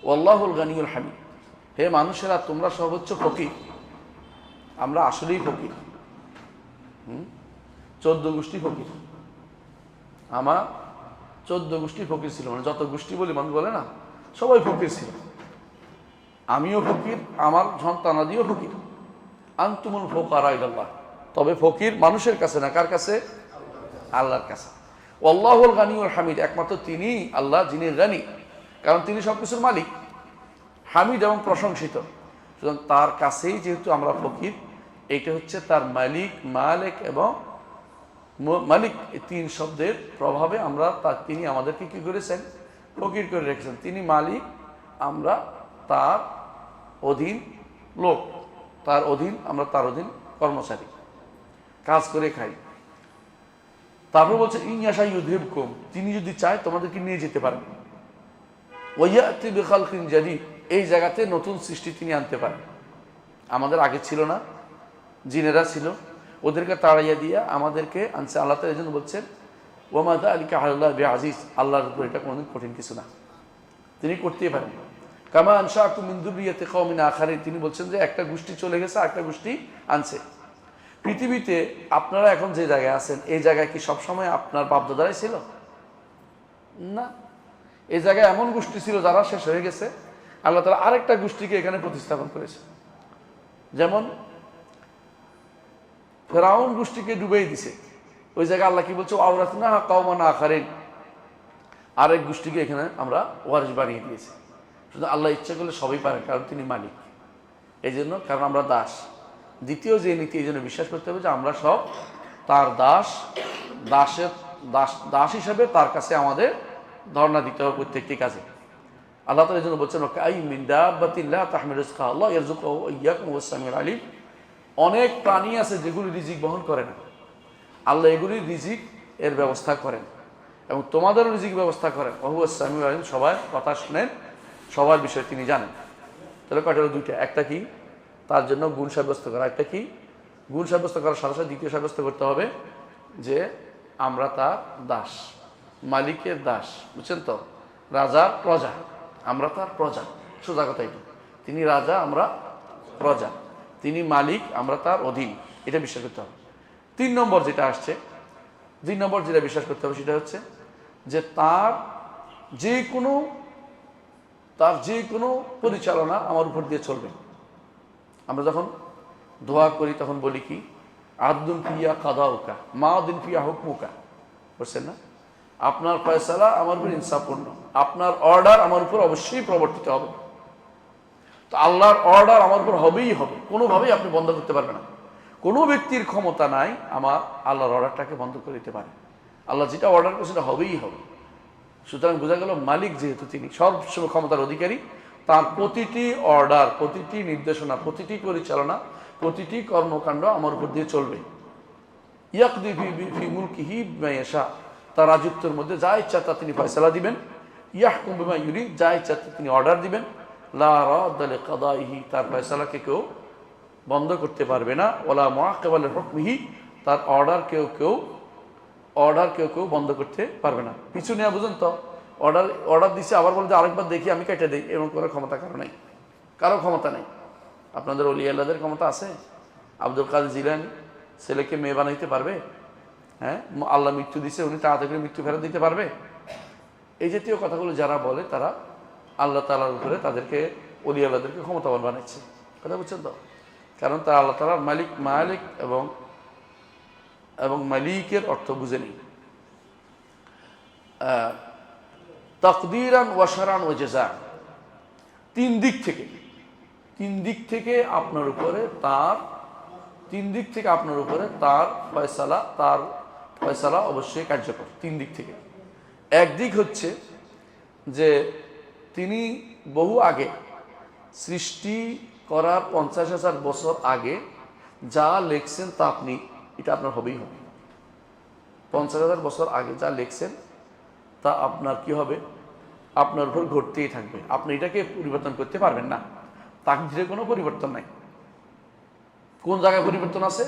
ওয়াল্লাহুল গানিয়ুল হামিদ। হে মানুষেরা, তোমরা সর্বোচ্চ ফকির। আমরা আসলেই ফকির। 14 গোষ্ঠী ফকির। আমার 14 গোষ্ঠী ফকির ছিল, মানে যত গোষ্ঠী বলি মানুষ বলে না, সবাই ফকির ছিল। আমিও ফকির, আমার সন্তানাদিও ফকির। আনতুমুল ফুকারা ইলাল্লাহ, তবে ফকির মানুষের কাছে না, কার কাছে? আল্লাহর কাছে। আল্লাহুল গানিউল হামিদ, একমাত্র তিনি আল্লাহ যিনি গানি, কারণ তিনি সবকিছুর মালিক, হামিদ এবং প্রশংসিত। সুতরাং তার কাছেই যেহেতু আমরা ফকির, এইটা হচ্ছে তার মালিক, মালিক এবং মালিক, এই তিন শব্দের প্রভাবে আমরা তিনি আমাদেরকে কি করেছেন? ফকির করে রেখেছেন। তিনি মালিক, আমরা তার অধীন লোক, তার অধীন, আমরা তার অধীন কর্মচারী, কাজ করে খাই। তারপর বলছে ইনশা ইউযহিবকুম, তিনি যদি চায় তোমাদেরকে নিয়ে যেতে পারেন। ওয়ায়াতি বিখালকিন জাদীদ, এই জায়গাতে নতুন সৃষ্টি তিনি আনতে পারেন। আমাদের আগে ছিল না, জিনেরা ছিল, ওদেরকে তাড়াইয়া দিয়া আমাদেরকে আনছে আল্লাহ। তাআলা এই জন্য বলছেন ওয়া মা যালিকা আলাল্লাহি বিআজিজ, আল্লাহর উপর এটা কোনোদিন কঠিন কিছু না, তিনি করতেই পারেন। কামা আনশাকুম মিন যুররিয়াতি কওমিন আখারিন, তিনি বলছেন যে একটা গোষ্ঠী চলে গেছে, আরেকটা গোষ্ঠী আনছে। পৃথিবীতে আপনারা এখন যে জায়গায় আছেন, এই জায়গায় কি সবসময় আপনার বাপদাদারাই ছিল? না, এই জায়গায় এমন গোষ্ঠী ছিল যারা শেষ হয়ে গেছে, আল্লাহ তাআলা আরেকটা গোষ্ঠীকে এখানে প্রতিস্থাপন করেছে। যেমন ফেরাউন গোষ্ঠীকে ডুবেই দিছে, ওই জায়গায় আল্লাহ কি বলছে? আওরাসনা কওমান আখারিন, আরেক গোষ্ঠীকে এখানে আমরা ওয়ারিস বানিয়ে দিয়েছি। শুধু আল্লাহ ইচ্ছা করলে সবই পারেন, কারণ তিনি মালিক। এই জন্য, কারণ আমরা দাস। দ্বিতীয় যে নীতি, এই জন্য বিশ্বাস করতে হবে যে আমরা সব তার দাস, দাস হিসাবে তার কাছে আমাদের ধর্ণা দিতে হবে প্রত্যেকটি কাজে। আল্লাহ তাআলা এই জন্য বলছেন কাই মিন দাব্বাতিন লা তাহমিলু রিজকাহা আল্লাহু ইয়ারযুকুহু ওয়া ইয়্যাকুম ওয়া সামিউল আলিম, অনেক প্রাণী আছে যেগুলি রিজিক বহন করে না, আল্লাহ এগুলির রিজিক এর ব্যবস্থা করেন এবং তোমাদেরও রিজিক ব্যবস্থা করেন। ওয়া হুয়াস সামিউল আলিম, সবার কথা শুনেন, সবার বিষয়ে তিনি জানেন। তাহলে কয়টা হলো? দুইটা। একটা কি? তার জন্য গুণ সাব্যস্ত করা। একটা কি? গুণ সাব্যস্ত করার সাথে সাথে দ্বিতীয় সাব্যস্ত করতে হবে যে আমরা তার দাস, মালিকের দাস। বুঝছেন তো? রাজার প্রজা, আমরা তার প্রজা। সোজা কথা এটা, তিনি রাজা, আমরা প্রজা, তিনি মালিক, আমরা তার অধীন। এটা বিশ্বাস করতে হবে। 3 নম্বর যেটা আসছে, 2 নম্বর যেটা বিশ্বাস করতে হবে সেটা হচ্ছে যে তার যে কোনো পরিচালনা আমার উপর দিয়ে চলবে। আমরা যখন দোয়া করি তখন বলি কি? আদুন ফিয়া কাদাউকা মাদিন ফিয়া হুকমুকা, বুঝছেন না? আপনার ফয়সালা আমার উপর ইনসাফপূর্ণ, আপনার অর্ডার আমার উপর অবশ্যই প্রবর্তিত হবে। তো আল্লাহর অর্ডার আমার উপর হবেই হবে, কোনোভাবেই আপনি বন্ধ করতে পারবেন না। কোনো ব্যক্তির ক্ষমতা নাই আমার আল্লাহর অর্ডারটাকে বন্ধ করে দিতে পারে। আল্লাহ যেটা অর্ডার করে সেটা হবেই হবে। সুতরাং বোঝা গেল মালিক যেহেতু তিনি সবসময় ক্ষমতার অধিকারী, তার প্রতিটি অর্ডার, প্রতিটি নির্দেশনা, প্রতিটি পরিচালনা, প্রতিটি কর্মকাণ্ড আমার উপর দিয়ে চলবে। ইয়াকদি ফি মুলকিহি বিমা ইয়াশা, তার রাজত্বের মধ্যে যা ইচ্ছা তা তিনি ফয়সালা দিবেন। ইয়াহকুম বিমা ইউরিদ, যা ইচ্ছা তিনি অর্ডার দিবেন। লা রাদ্দা লিকাদাইহি, তার ফয়সালাকে কেউ বন্ধ করতে পারবে না। ওয়ালা মুআক্কিবা লিহুকমিহি, তার অর্ডার কেউ কেউ বন্ধ করতে পারবে না। পিছু নেওয়া, বুঝুন তো? অর্ডার দিচ্ছে, আবার বলতে আরেকবার দেখি আমি কেটে দিই, এরকম করে ক্ষমতা কারো ক্ষমতা নেই। আপনাদের ওলি আল্লাহদের ক্ষমতা আছে? আব্দুল কাদের জিলানী ছেলেকে মেয়ে বানাইতে পারবে? হ্যাঁ, আল্লাহ মৃত্যু দিছে, উনি তাড়াতাড়ি মৃত্যু ফেরত দিতে পারবে? এই জাতীয় কথাগুলো যারা বলে তারা আল্লাহ তাআলার উপরে তাদেরকে, ওলি আল্লাহদেরকে ক্ষমতাবান বানাচ্ছে। কথা বুঝছেন তো? কারণ তারা আল্লাহ তাআলার মালিক এবং মালিকের অর্থ বুঝেনি। তাকদীরান ওয়া শারআন ওয়া জাযা, তিন দিক থেকে আপনার উপরে তার ফয়সালা অবশ্যই কার্যকর। 3 দিক থেকে। একদিক হচ্ছে যে তিনি বহু আগে, সৃষ্টি করার 50,000 বছর আগে যা লিখছেন তা এটা আপনার হবেই হবে। 50,000 বছর আগে যা লিখছেন তা আপনার কি হবে? আপনার উপর ঘটতেই থাকবে। আপনি এটাকে পরিবর্তন করতে পারবেন না। তাকদীরে কোনো পরিবর্তন নাই। কোন জায়গায় পরিবর্তন আছে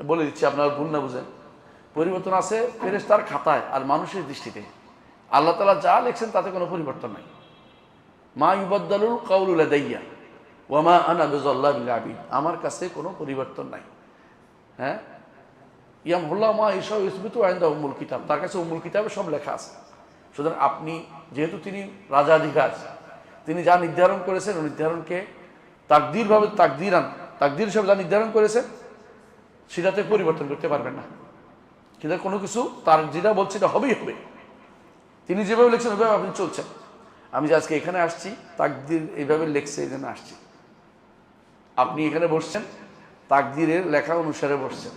বলে দিচ্ছি, আপনারা ভুল না বুঝেন। পরিবর্তন আছে ফেরেশতার খাতায় আর মানুষের দৃষ্টিতে। আল্লাহ তাআলা যা লিখছেন তাতে কোনো পরিবর্তন নাই। মা ইউবাদদালুল কাউলু লাদাইয়া ওয়া মা আনা বিযাল্লামিল আবিদ, আমার কাছে কোনো পরিবর্তন নাই। হ্যাঁ, ইয়ামহুল্লাহু মা ইয়াশাউ ইসবিতু ইনদাহু উম্মুল কিতাব, তার কাছে উম্মুল কিতাবে সব লেখা আছে। সুতরাং আপনি যেহেতু তিনি রাজাধিরাজ, তিনি যা নির্ধারণ করেছেন ওই নির্ধারণকে তাকদীর হিসাবে যা নির্ধারণ করেছেন সেটাতে পরিবর্তন করতে পারবেন না। কিন্তু কোনো কিছু তার যেটা বলছে এটা হবেই হবে। তিনি যেভাবে লিখছেন ওইভাবে আপনি চলছেন। আমি যে আজকে এখানে আসছি তাকদীর এইভাবে লিখছে এই জন্য আসছি। আপনি এখানে বসছেন তাকদীরের লেখা অনুসারে বসছেন।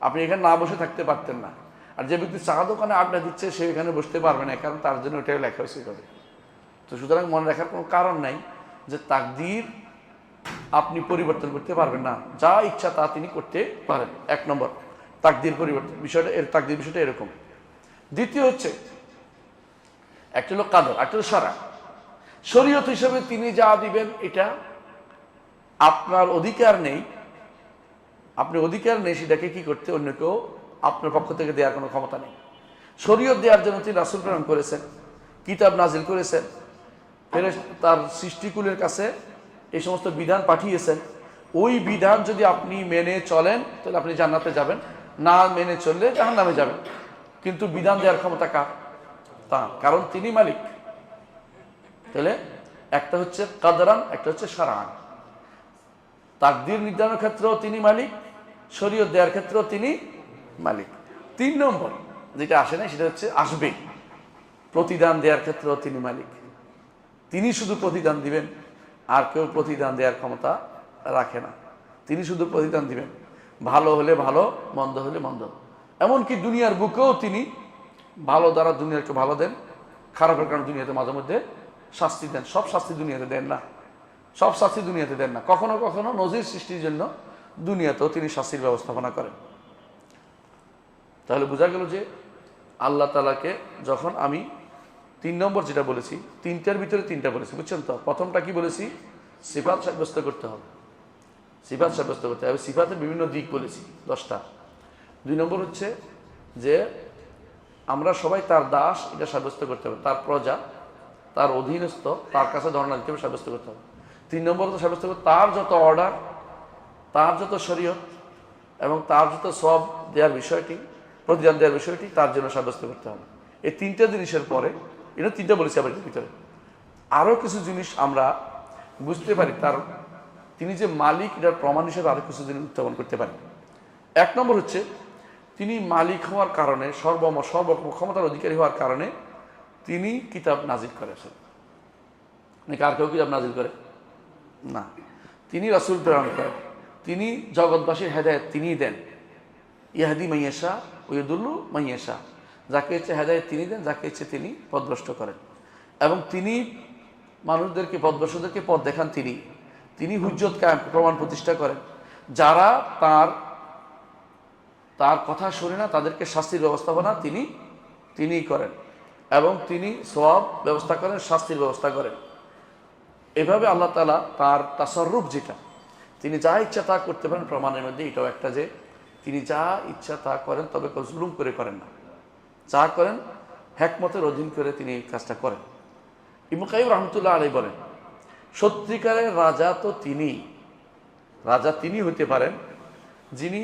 আপনি এখানে না বসে থাকতে পারতেন না। আর যে ব্যক্তি চা দোকানে আড্ডা দিচ্ছে সে এখানে বসতে পারবে না, কারণ তার জন্য ওটাই লেখা হয়েছে এইভাবে। তো সুতরাং মনে রাখার কোনো কারণ নাই যে তাকদীর আপনি পরিবর্তন করতে পারবেন না, যা ইচ্ছা তা তিনি করতে পারেন। এক নম্বর তাকদীর পরিবর্তন বিষয়টা, তাকদীর বিষয়টা এরকম। দ্বিতীয় হচ্ছে একটা হলো কাদর, একটা হলো সারা। শরীয়ত হিসেবে তিনি যা দিবেন এটা আপনার অধিকার নেই, আপনি অধিকার নেই সেটাকে কি করতে অন্য কেউ আপনার পক্ষ থেকে দেওয়ার কোনো ক্ষমতা নেই। শরীয়ত দেওয়ার জন্য তিনি রাসূল প্রেরণ করেছেন, কিতাব নাজিল করেছেন, তার সৃষ্টিকুলের কাছে এই সমস্ত বিধান পাঠিয়েছেন। ওই বিধান যদি আপনি মেনে চলেন তাহলে আপনি জান্নাতে যাবেন, না মেনে চললে জাহান্নামে যাবেন। কিন্তু বিধান দেওয়ার ক্ষমতা কার? তা, কারণ তিনি মালিক। তাহলে একটা হচ্ছে কাদরান, একটা হচ্ছে শারআন। তাকদীর নির্ধারণের ক্ষেত্রেও তিনি মালিক, শরীয়ত দেওয়ার ক্ষেত্রেও তিনি মালিক। 3 নম্বর যেটা আসে না সেটা হচ্ছে আসবে, প্রতিদান দেওয়ার ক্ষেত্রেও তিনি মালিক। তিনি শুধু প্রতিদান দিবেন, আর কেউ প্রতিদান দেওয়ার ক্ষমতা রাখে না। তিনি শুধু প্রতিদান দিবেন, ভালো হলে ভালো, মন্দ হলে মন্দ। এমনকি দুনিয়ার বুকেও তিনি ভালো দ্বারা দুনিয়াকে ভালো দেন, খারাপের কারণে দুনিয়াতে মাঝে মধ্যে শাস্তি দেন। সব শাস্তি দুনিয়াতে দেন না, সব শাস্তি দুনিয়াতে দেন না। কখনো কখনো নজির সৃষ্টির জন্য দুনিয়াতেও তিনি শাস্তির ব্যবস্থাপনা করেন। তাহলে বোঝা গেল যে আল্লাহ তাআলাকে যখন আমি 3 নম্বর যেটা বলেছি, 3টার ভিতরে 3টা বলেছি, বুঝছেন তো? প্রথমটা কি বলেছি? সিফাত সাব্যস্ত করতে হবে, সিফাত সাব্যস্ত করতে হবে। সিফাতের বিভিন্ন দিক বলেছি 10টা। 2 নম্বর হচ্ছে যে আমরা সবাই তার দাস, এটা সাব্যস্ত করতে হবে। তার প্রজা, তার অধীনস্থ, তার কাছে ধর্ণা দিতে হবে, সাব্যস্ত করতে হবে। 3 নম্বর হচ্ছে সাব্যস্ত করতে তার যত অর্ডার, তার যত শরীয়ত এবং তার যত সওয়াব দেওয়ার বিষয়টি, প্রতিদান দেওয়ার বিষয়টি তার জন্য সাব্যস্ত করতে হবে। এই 3টা জিনিসের পরে, এটা 3টা বলেছি আবার এর ভিতরে আরও কিছু জিনিস আমরা বুঝতে পারি, তার তিনি যে মালিক এটার প্রমাণ হিসেবে আরও কিছু জিনিস উত্থাপন করতে পারি। 1 নম্বর হচ্ছে তিনি মালিক হওয়ার কারণে, সর্বক্ষম ক্ষমতার অধিকারী হওয়ার কারণে তিনি কিতাব নাজিল করেছেন। নাকি আর কেউ কিতাব নাজিল করে না, তিনি রাসূল প্রেরণ করেন। তিনি জগৎবাসীর হেদায়েত তিনিই দেন। ইয়াহদি মাইয়াশা ওয়া ইউদিল্লু মাইয়াশা, যাকে ইচ্ছে হেদায়েত তিনি দেন, যাকে ইচ্ছে তিনি পথভ্রষ্ট করেন। এবং তিনি মানুষদেরকে, পথভ্রষ্টদেরকে পথ দেখান তিনি। তিনি হুজ্জত কায়েম, প্রমাণ প্রতিষ্ঠা করেন। যারা তার কথা শুনে না তাদেরকে শাস্তির ব্যবস্থাপনা তিনিই করেন, এবং তিনি সওয়াব ব্যবস্থা করেন, শাস্তির ব্যবস্থা করেন। এভাবে আল্লাহ তাআলা তার তাসাররুফ, যেটা তিনি যা ইচ্ছা তা করতে পারেন, প্রমাণের মধ্যে এটাও একটা যে তিনি যা ইচ্ছা তা করেন, তবে জুলুম করে করেন না। যা করেন হিকমতের অধীন করে তিনি এই কাজটা করেন। ইবনে কাইয়্যিম রাহমাতুল্লাহ আলাইহি বলেন, সত্যিকারের রাজা তো রাজা তিনি হতে পারেন যিনি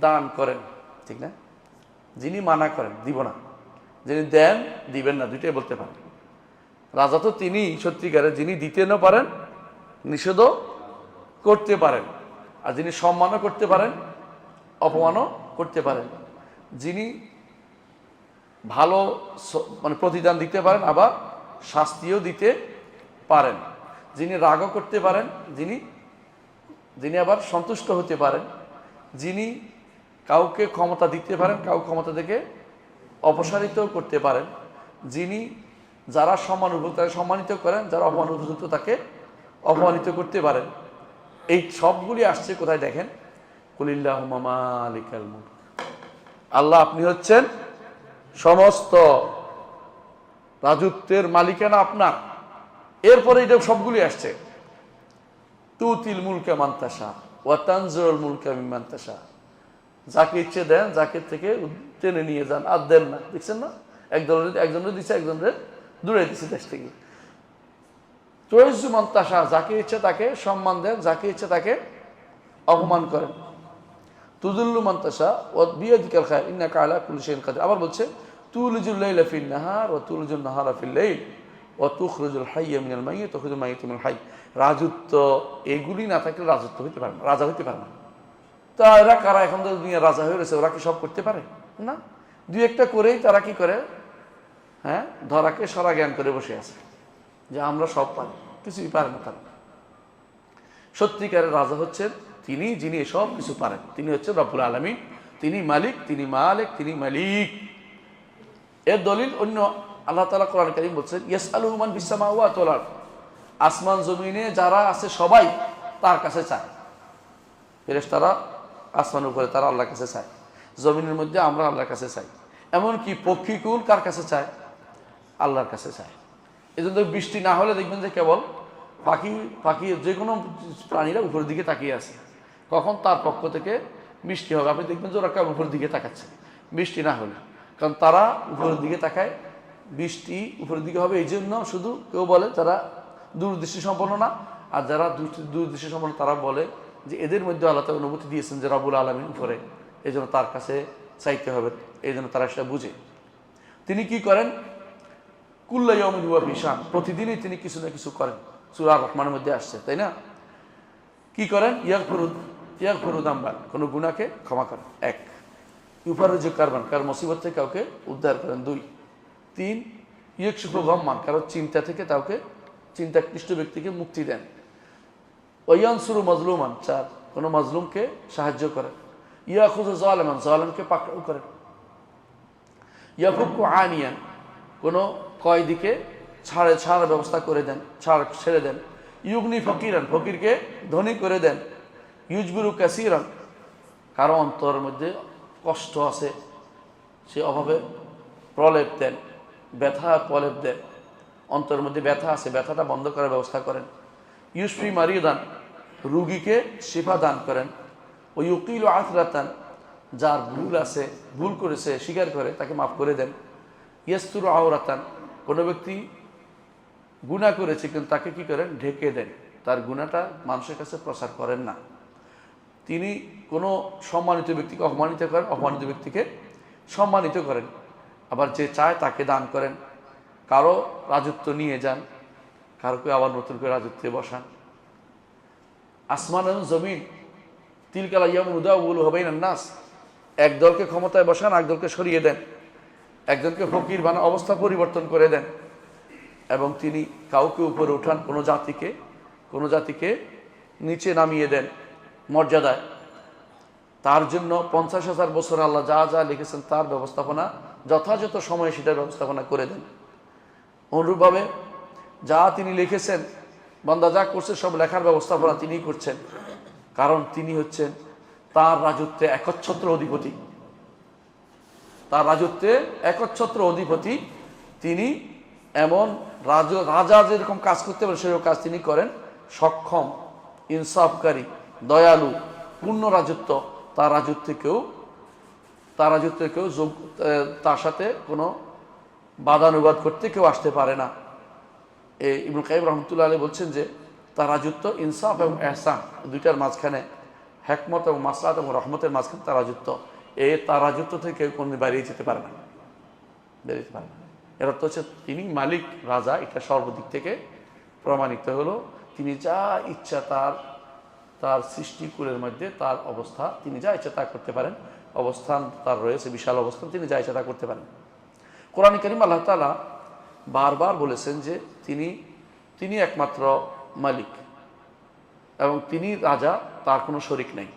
দান করেন, ঠিক না? যিনি মানা করেন দিব না, যিনি দেন দিবেন না, দুইটাই বলতে পারেন। রাজা তো তিনি সত্যিকারের, যিনি দিতে না পারেন, নিষেধও করতে পারেন, আর যিনি সম্মানও করতে পারেন, অপমানও করতে পারেন। যিনি ভালো মানে প্রতিদান দিতে পারেন, আবার শাস্তিও দিতে পারেন। যিনি রাগও করতে পারেন, যিনি আবার সন্তুষ্ট হতে পারেন। যিনি কাউকে ক্ষমতা দিতে পারেন, কাউকে ক্ষমতা থেকে অপসারিত করতে পারেন। যিনি যারা সম্মানউপযুক্ত তাকে সম্মানিত করেন, যারা অপমানউপযুক্ত তাকে অপমানিত করতে পারেন। এই সবগুলি আসছে কোথায় দেখেন? কুলিল্লাহুম্মা মালিকাল মুলক, আল্লাহ আপনি হচ্ছেন সমস্ত রাজত্বের মালিকানা আপনার। এরপরে এটা সবগুলি আসছে, তুতিল মুলকা মান তাশা ওয়া তানজিউল মুলকা মিম্মান তাশা, যাকে ইচ্ছে দেন, যাকে থেকে টেনে নিয়ে যান, আর দেন না। দেখছেন না, একজনের দিচ্ছে, একজনের দূরে দিচ্ছে দেশ থেকে। তুইজ্জু মান তাশা, যাকে ইচ্ছে তাকে সম্মান দেন, যাকে ইচ্ছে তাকে অপমান করেন। তুযিল্লু মান তাশা ওয়া বিয়াদিকাল খায়র ইন্নাকা আলা কুল্লি শাইইন কাদির। আবার বলছে তুলিজুল লাইলা ফিন নাহার ওয়া তুলিজুন নাহারা ফিল লাইল তুখরিজুল হাইয়্যা মিনাল মাইয়্যিত ওয়া তুখরিজুল মাইয়্যিতা মিনাল হাইয়্য। রাজত্ব এগুলি না থাকলে রাজত্ব হইতে পারে না, রাজা হইতে পারে না। তা এরা কারা এখন তো দুনিয়া রাজা হয়ে রয়েছে, ওরা কি সব করতে পারে না? দুই একটা করেই তারা কি করে, হ্যাঁ, ধরাকে সরা জ্ঞান করে বসে আছে যে আমরা সব পারি, কিছুই পারে না তারা। সত্যিকারের রাজা হচ্ছেন তিনি, যিনি সব কিছু পারেন। তিনি হচ্ছেন রব্বুল আলামিন, তিনি মালিক, তিনি মালিক, তিনি মালিক। এর দলিল অন্য আল্লাহ তাআলা কোরআন কারীম বলছেন ইয়াসআলুহু মান ফিস সামাওয়াতি ওয়াল আরদ, আসমান জমিনে যারা আছে সবাই তার কাছে চায়। ফেরেশতারা আসমানের উপরে তারা আল্লাহর কাছে চায়, জমিনের মধ্যে আমরা আল্লাহর কাছে চাই। এমনকি পক্ষীকুল কার কাছে চায়? আল্লাহর কাছে চায়। এই জন্য বৃষ্টি না হলে দেখবেন যে কেবল পাখি যে কোনো প্রাণীরা উপরের দিকে তাকিয়ে আছে, কখন তার পক্ষ থেকে বৃষ্টি হবে। আপনি দেখবেন যে ওরা কেবল উপরের দিকে তাকাচ্ছে বৃষ্টি না হলে, কারণ তারা উপরের দিকে তাকায়। বৃষ্টি উপরের দিকে হবে এই জন্য শুধু কেউ বলে যারা দূরদৃষ্টি সম্পন্ন না, আর যারা দূরদৃষ্টি সম্পন্ন তারা বলে যে এদের মধ্যে আল্লাহ তাআলা অনুমতি দিয়েছেন যে রব্বুল আলামিন উপরে, এই জন্য তার কাছে চাইতে হবে, এই জন্য তারা সেটা বুঝে। তিনি কি করেন? কুল্লা ইয়াউমিন হুয়া ফি শান, প্রতিদিনই তিনি কিছু না কিছু করেন। সূরা রহমানের মধ্যে আসছে, তাই না? কি করেন? ইয়াগফিরু যামবান, কোনো গুনাহকে ক্ষমা করেন। এক, ইউফারিজু কারবান, কার মুসিবত থেকে কাউকে উদ্ধার করেন। দুই, তিন, ইয়াকশিফু গাম্মান, কারো চিন্তা থেকে কাউকে, চিন্তাক্লিষ্ট ব্যক্তিকে মুক্তি দেন। ওয়ায়ানসুরু মাজলুমান, চার, কোনো মাজলুমকে সাহায্য করেন। ইয়াখুযু যালিমান, জালিমকে পাকড়াও করেন। ইয়াফুকু আনিয়ান, কোনো কয়েদিকে ছাড়ার ব্যবস্থা করে দেন, ছেড়ে দেন। ইউগনি ফকিরান, ফকিরকে ধনী করে দেন। ইউজবিরু কাসিরান, কারো অন্তরের মধ্যে কষ্ট আছে, সে অভাবে প্রলেপ দেন, ব্যথা প্রলেপ দেন। অন্তরের মধ্যে ব্যথা আছে, ব্যথাটা বন্ধ করার ব্যবস্থা করেন। ইউসফি মারিদান, রুগীকে শিফা দান করেন। ও ইউকিল আথরাতান, যার ভুল আছে, ভুল করেছে স্বীকার করে তাকে মাফ করে দেন। ইয়াস্তুর আওরাতান, কোনো ব্যক্তি গুনাহ করেছে কিন্তু তাকে কি করেন? ঢেকে দেন, তার গুনাহটা মানুষের কাছে প্রচার করেন না। তিনি কোনো সম্মানিত ব্যক্তিকে অপমানিত করেন, অপমানিত ব্যক্তিকে সম্মানিত করেন। আবার যে চায় তাকে দান করেন। কারো রাজত্ব নিয়ে যান, কারোকে আবার নতুন করে রাজত্বে বসান। আসমান এবং জমিন তিলকাল আইয়ামু নুদাউলুহা বাইনান নাস, এক দলকে ক্ষমতায় বসান, এক দলকে সরিয়ে দেন, একজনকে ফকির বানান, অবস্থা পরিবর্তন করে দেন। এবং তিনি কাউকে উপরে উঠান, কোনো জাতিকে নিচে নামিয়ে দেন মর্যাদায়। তার জন্য 50,000 বছর আল্লাহ যা যা লিখেছেন তার ব্যবস্থাপনা যথাযথ সময়ে সেটার ব্যবস্থাপনা করে দেন। অনুরূপভাবে যা তিনি লিখেছেন, বান্দা যা করছে সব লেখার ব্যবস্থাপনা তিনিই করছেন, কারণ তিনি হচ্ছেন তার রাজত্বে একচ্ছত্র অধিপতি। তার রাজত্বে একচ্ছত্র অধিপতি তিনি। এমন রাজা যেরকম কাজ করতে পারে সেরকম কাজ তিনি করেন। সক্ষম, ইনসাফকারী, দয়ালু, পূর্ণ রাজত্ব। তার রাজত্বে কেউ তার সাথে কোনো বাদানুবাদ করতে কেউ আসতে পারে না। ইবনে কাইয়িম রাহমাতুল্লাহ আলাইহি বলছেন যে তার রাজত্ব ইনসাফ এবং ইহসান দুইটার মাঝখানে, হিকমত এবং মাসলাহাত এবং রহমতের মাঝখানে তার রাজত্ব। তার রাজত্ব থেকে কেউ কোনো বেরিয়ে যেতে পারে না, এর অর্থ হচ্ছে তিনি মালিক, রাজা। এটা সর্বদিক থেকে প্রমাণিত হলো। তিনি যা ইচ্ছা তার সৃষ্টিকুলের মধ্যে তার অবস্থা, তিনি যা ইচ্ছা তা করতে পারেন। অবস্থান তার রয়েছে, বিশাল অবস্থান, তিনি যা ইচ্ছা তা করতে পারেন। কোরআন কারীম আল্লাহ তাআলা বারবার বলেছেন যে তিনি একমাত্র মালিক এবং তিনি রাজা, তার কোনো শরিক নেই,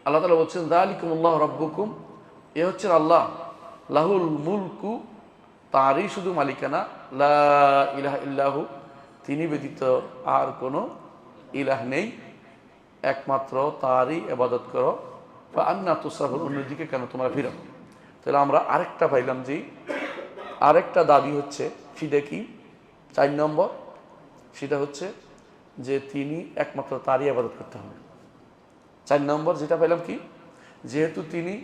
আল্লাহ তাআলা বলছেন যালিকুমুল্লাহু রাব্বুকুম, এ হচ্ছেন আল্লাহ, লাহুল মুলকু, তারই শুধু মালিকানা, লা ইলাহা ইল্লাহু, তিনি ব্যতীত আর কোনো ইলাহ নেই, একমাত্র তারই ইবাদত করো। ফা আন্না তুসরাফুন, অন্যদিকে কেন তোমরা ফিরো? তাহলে আমরা আরেকটা পাইলাম যে আরেকটা দাবি হচ্ছে, সেটা কি? 4 নম্বর, সেটা হচ্ছে যে তিনি একমাত্র তারই ইবাদত করতে হবে। 4 নম্বর যেটা পাইলাম কি, যেহেতু তিনি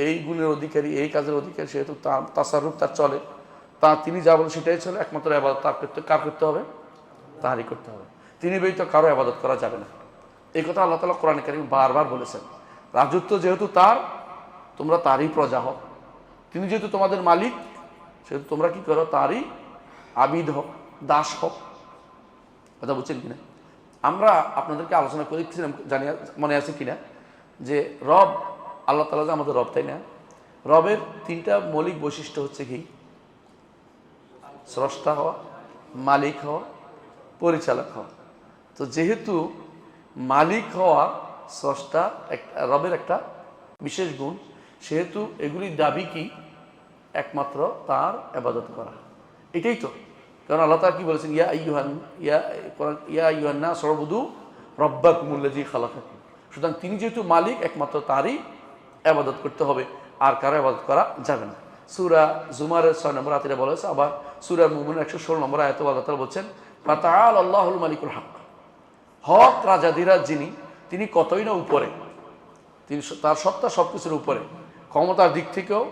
এই গুণের অধিকারী, এই কাজের অধিকারী, সেহেতু তাসাররুফ তার চলে, তিনি যা বলেন সেটাই চলে। একমাত্র ইবাদত কার করতে হবে? তারই করতে হবে। তিনি ব্যতীত কারো ইবাদত করা যাবে না। এই কথা আল্লাহ তাআলা কোরআনে কারীমে বারবার বলেছেন। রাজত্ব যেহেতু তার, তোমরা তারই প্রজা হও। তিনি যেহেতু তোমাদের মালিক, সেহেতু তোমরা কি করো, তারই আবিদ হও, দাস হও। কথা বুঝছেন কিনা? আমরা আপনাদেরকে আলোচনা করেছিলাম, জানি মনে আছে কিনা, যে রব আল্লাহ তাআলা যে আমাদের রব, তাই না? রবের তিনটা মৌলিক বৈশিষ্ট্য হচ্ছে কি? স্রষ্টা হওয়া, মালিক হওয়া, পরিচালক হওয়া। তো যেহেতু মালিক হওয়া স্রষ্টা রবের একটা বিশেষ গুণ, সেহেতু এগুলির দাবি কি? একমাত্র তার ইবাদত করা। এটাই তো, কারণ আল্লাহ তাআলা কি বলেছেন, ইয়া আইয়ুহান নাস উবুদু রাব্বাকুমুল্লাযী খালাকাকুম। সুতরাং তিনি যেহেতু মালিক, একমাত্র তারই ইবাদত করতে হবে, আর কারো ইবাদত করা যাবে না। সূরা জুমারের 6 নম্বর আয়াতে বলা হয়েছে। আবার সূরা মুমিনুন 116 নম্বর আয়াতে আল্লাহ তাআলা বলছেন, ফাতাআলা আল্লাহুল মালিকুল হক। হক রাজাধিরাজ যিনি, তিনি কতই না উপরে, তিনি তার সত্তা সবকিছুর উপরে, ক্ষমতার দিক থেকেও,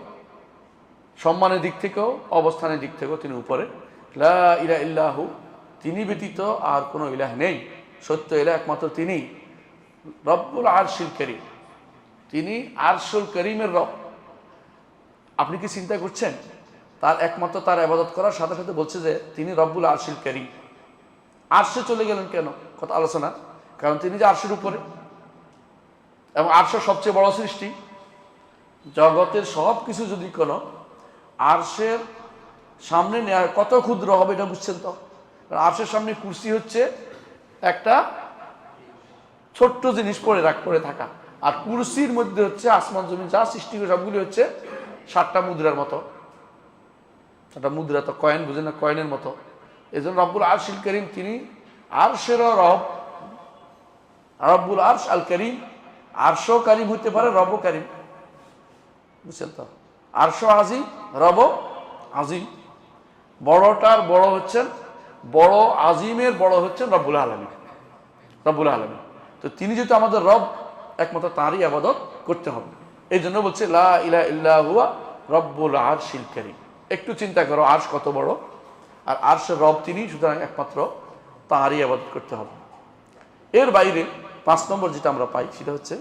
সম্মানের দিক থেকেও, অবস্থানের দিক থেকেও তিনি উপরে। লা ইলাহা ইল্লাহু, তিনি ব্যতীত আর কোনো ইলাহ নেই, সত্য ইলাহ একমাত্র তিনি। রব্বুল আরশিল কারীম, তিনি আরশুল কারীমের রব। আপনি কি চিন্তা করছেন, তার একমাত্র তার ইবাদত করার সাথে সাথে বলছে যে তিনি রব্বুল আরশিল কারীম। আরশে চলে গেলেন কেন? কথা আলোচনা, কারণ তিনি যে আরশের উপরে, এবং আরশ সবচেয়ে বড় সৃষ্টি। জগতের সব কিছু যদি কোনো আরশের সামনে নেওয়ার কত ক্ষুদ্র হবে, এটা বুঝছেন তো? আরশের সামনে কুরসি হচ্ছে একটা ছোট্ট জিনিস পড়ে থাকা, আর কুরসির মধ্যে হচ্ছে আসমান জমিন যা সৃষ্টি করে সবগুলি হচ্ছে 7টা মুদ্রার মতো। 7টা মুদ্রা তো কয়েন, বুঝেন না? কয়েনের মতো। এই জন্য রব্বুল আরশিল কারীম, তিনি আরশেরও রব, রব্বুল আরশ আল কারীম। আরশও কারীম হতে পারে, রবও কারীম, বুঝছেন তো? আরশ আজিম, রব আজিম। বড়টার বড় হচ্ছেন, বড় আজিমের বড় হচ্ছেন রব্বুল আলামিন। রব্বুল আলামিন, তো তিনি যেহেতু আমাদের রব, একমাত্র তারই ইবাদত করতে হবে। এই জন্য বলছে লা ইলাহা ইল্লা হুয়া রব্বুল আরশিল কারীম। একটু চিন্তা করো, আরশ কত বড়, আর আরশের রব তিনি, সুতরাং একমাত্র তারই ইবাদত করতে হবে। এর বাইরে 5 নম্বর যেটা আমরা পাই, সেটা হচ্ছে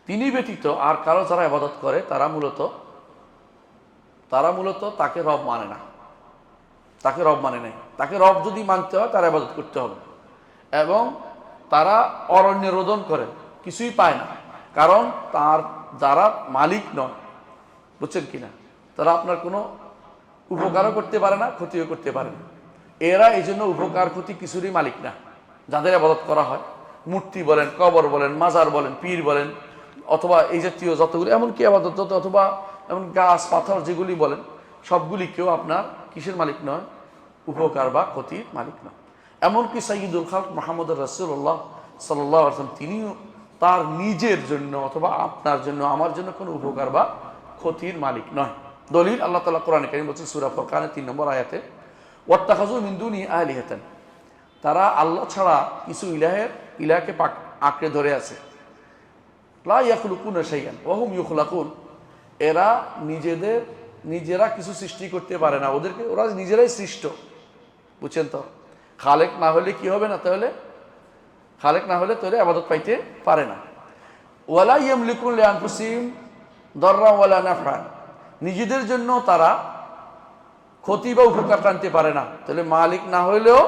তিনি ব্যতীত আর কারো যারা ইবাদত করে, তারা মূলত তাকে রব মানে না, তাকে রব মানে নাই। তাকে রব যদি মানতে হয়, তারা ইবাদত করতে হবে। এবং তারা অরণ্য রোদন করে, কিছুই পায় না, কারণ তার যারা মালিক নয়, বুঝছেন কিনা, তারা আপনার কোনো উপকারও করতে পারে না, ক্ষতিও করতে পারে না। এরা এই জন্য উপকার ক্ষতি কিছুরই মালিক না। যাদের ইবাদত করা হয়, মূর্তি বলেন, কবর বলেন, মাজার বলেন, পীর বলেন, অথবা এই জাতীয় যতগুলি, এমনকি আবাদত যত, অথবা এমন গাছ পাথর যেগুলি বলেন, সবগুলি কেউ আপনার কিসের মালিক নয়? উপকার বা ক্ষতির মালিক নয়। এমনকি সাইয়্যিদুল খালক মুহাম্মদুর রাসূলুল্লাহ সাল্লাল্লাহু আলাইহি ওয়াসাল্লাম, তিনিও তার নিজের জন্য অথবা আপনার জন্য, আমার জন্য কোনো উপকার বা ক্ষতির মালিক নয়। দলিল আল্লাহ তাআলা কোরআনে কারীম বলছেন সূরা ফুরকানের 3 নম্বর আয়াতে, ওয়াত্তাখাযু মিন দুনি আলিহাতান, তারা আল্লাহ ছাড়া কিছু ইলাহকে আঁকড়ে ধরে আছে। লা ইয়াখলুকুনা শাইআন ওয়া হুম ইউখলাকুন, এরা নিজেরা কিছু সৃষ্টি করতে পারে না, ওরা নিজেরাই সৃষ্ট, বুঝছেন তো? খালেক না হলে কি হবে না? তাহলে খালেক না হলে তাহলে ইবাদত পাইতে পারে না। ওয়ালা ইয়ামলিকুন লিআনফুসিহিম দাররা ওয়ালা নাফআন, নিজেদের জন্য তারা ক্ষতি বা উপকার টানতে পারে না, তাহলে মালিক না হইলেও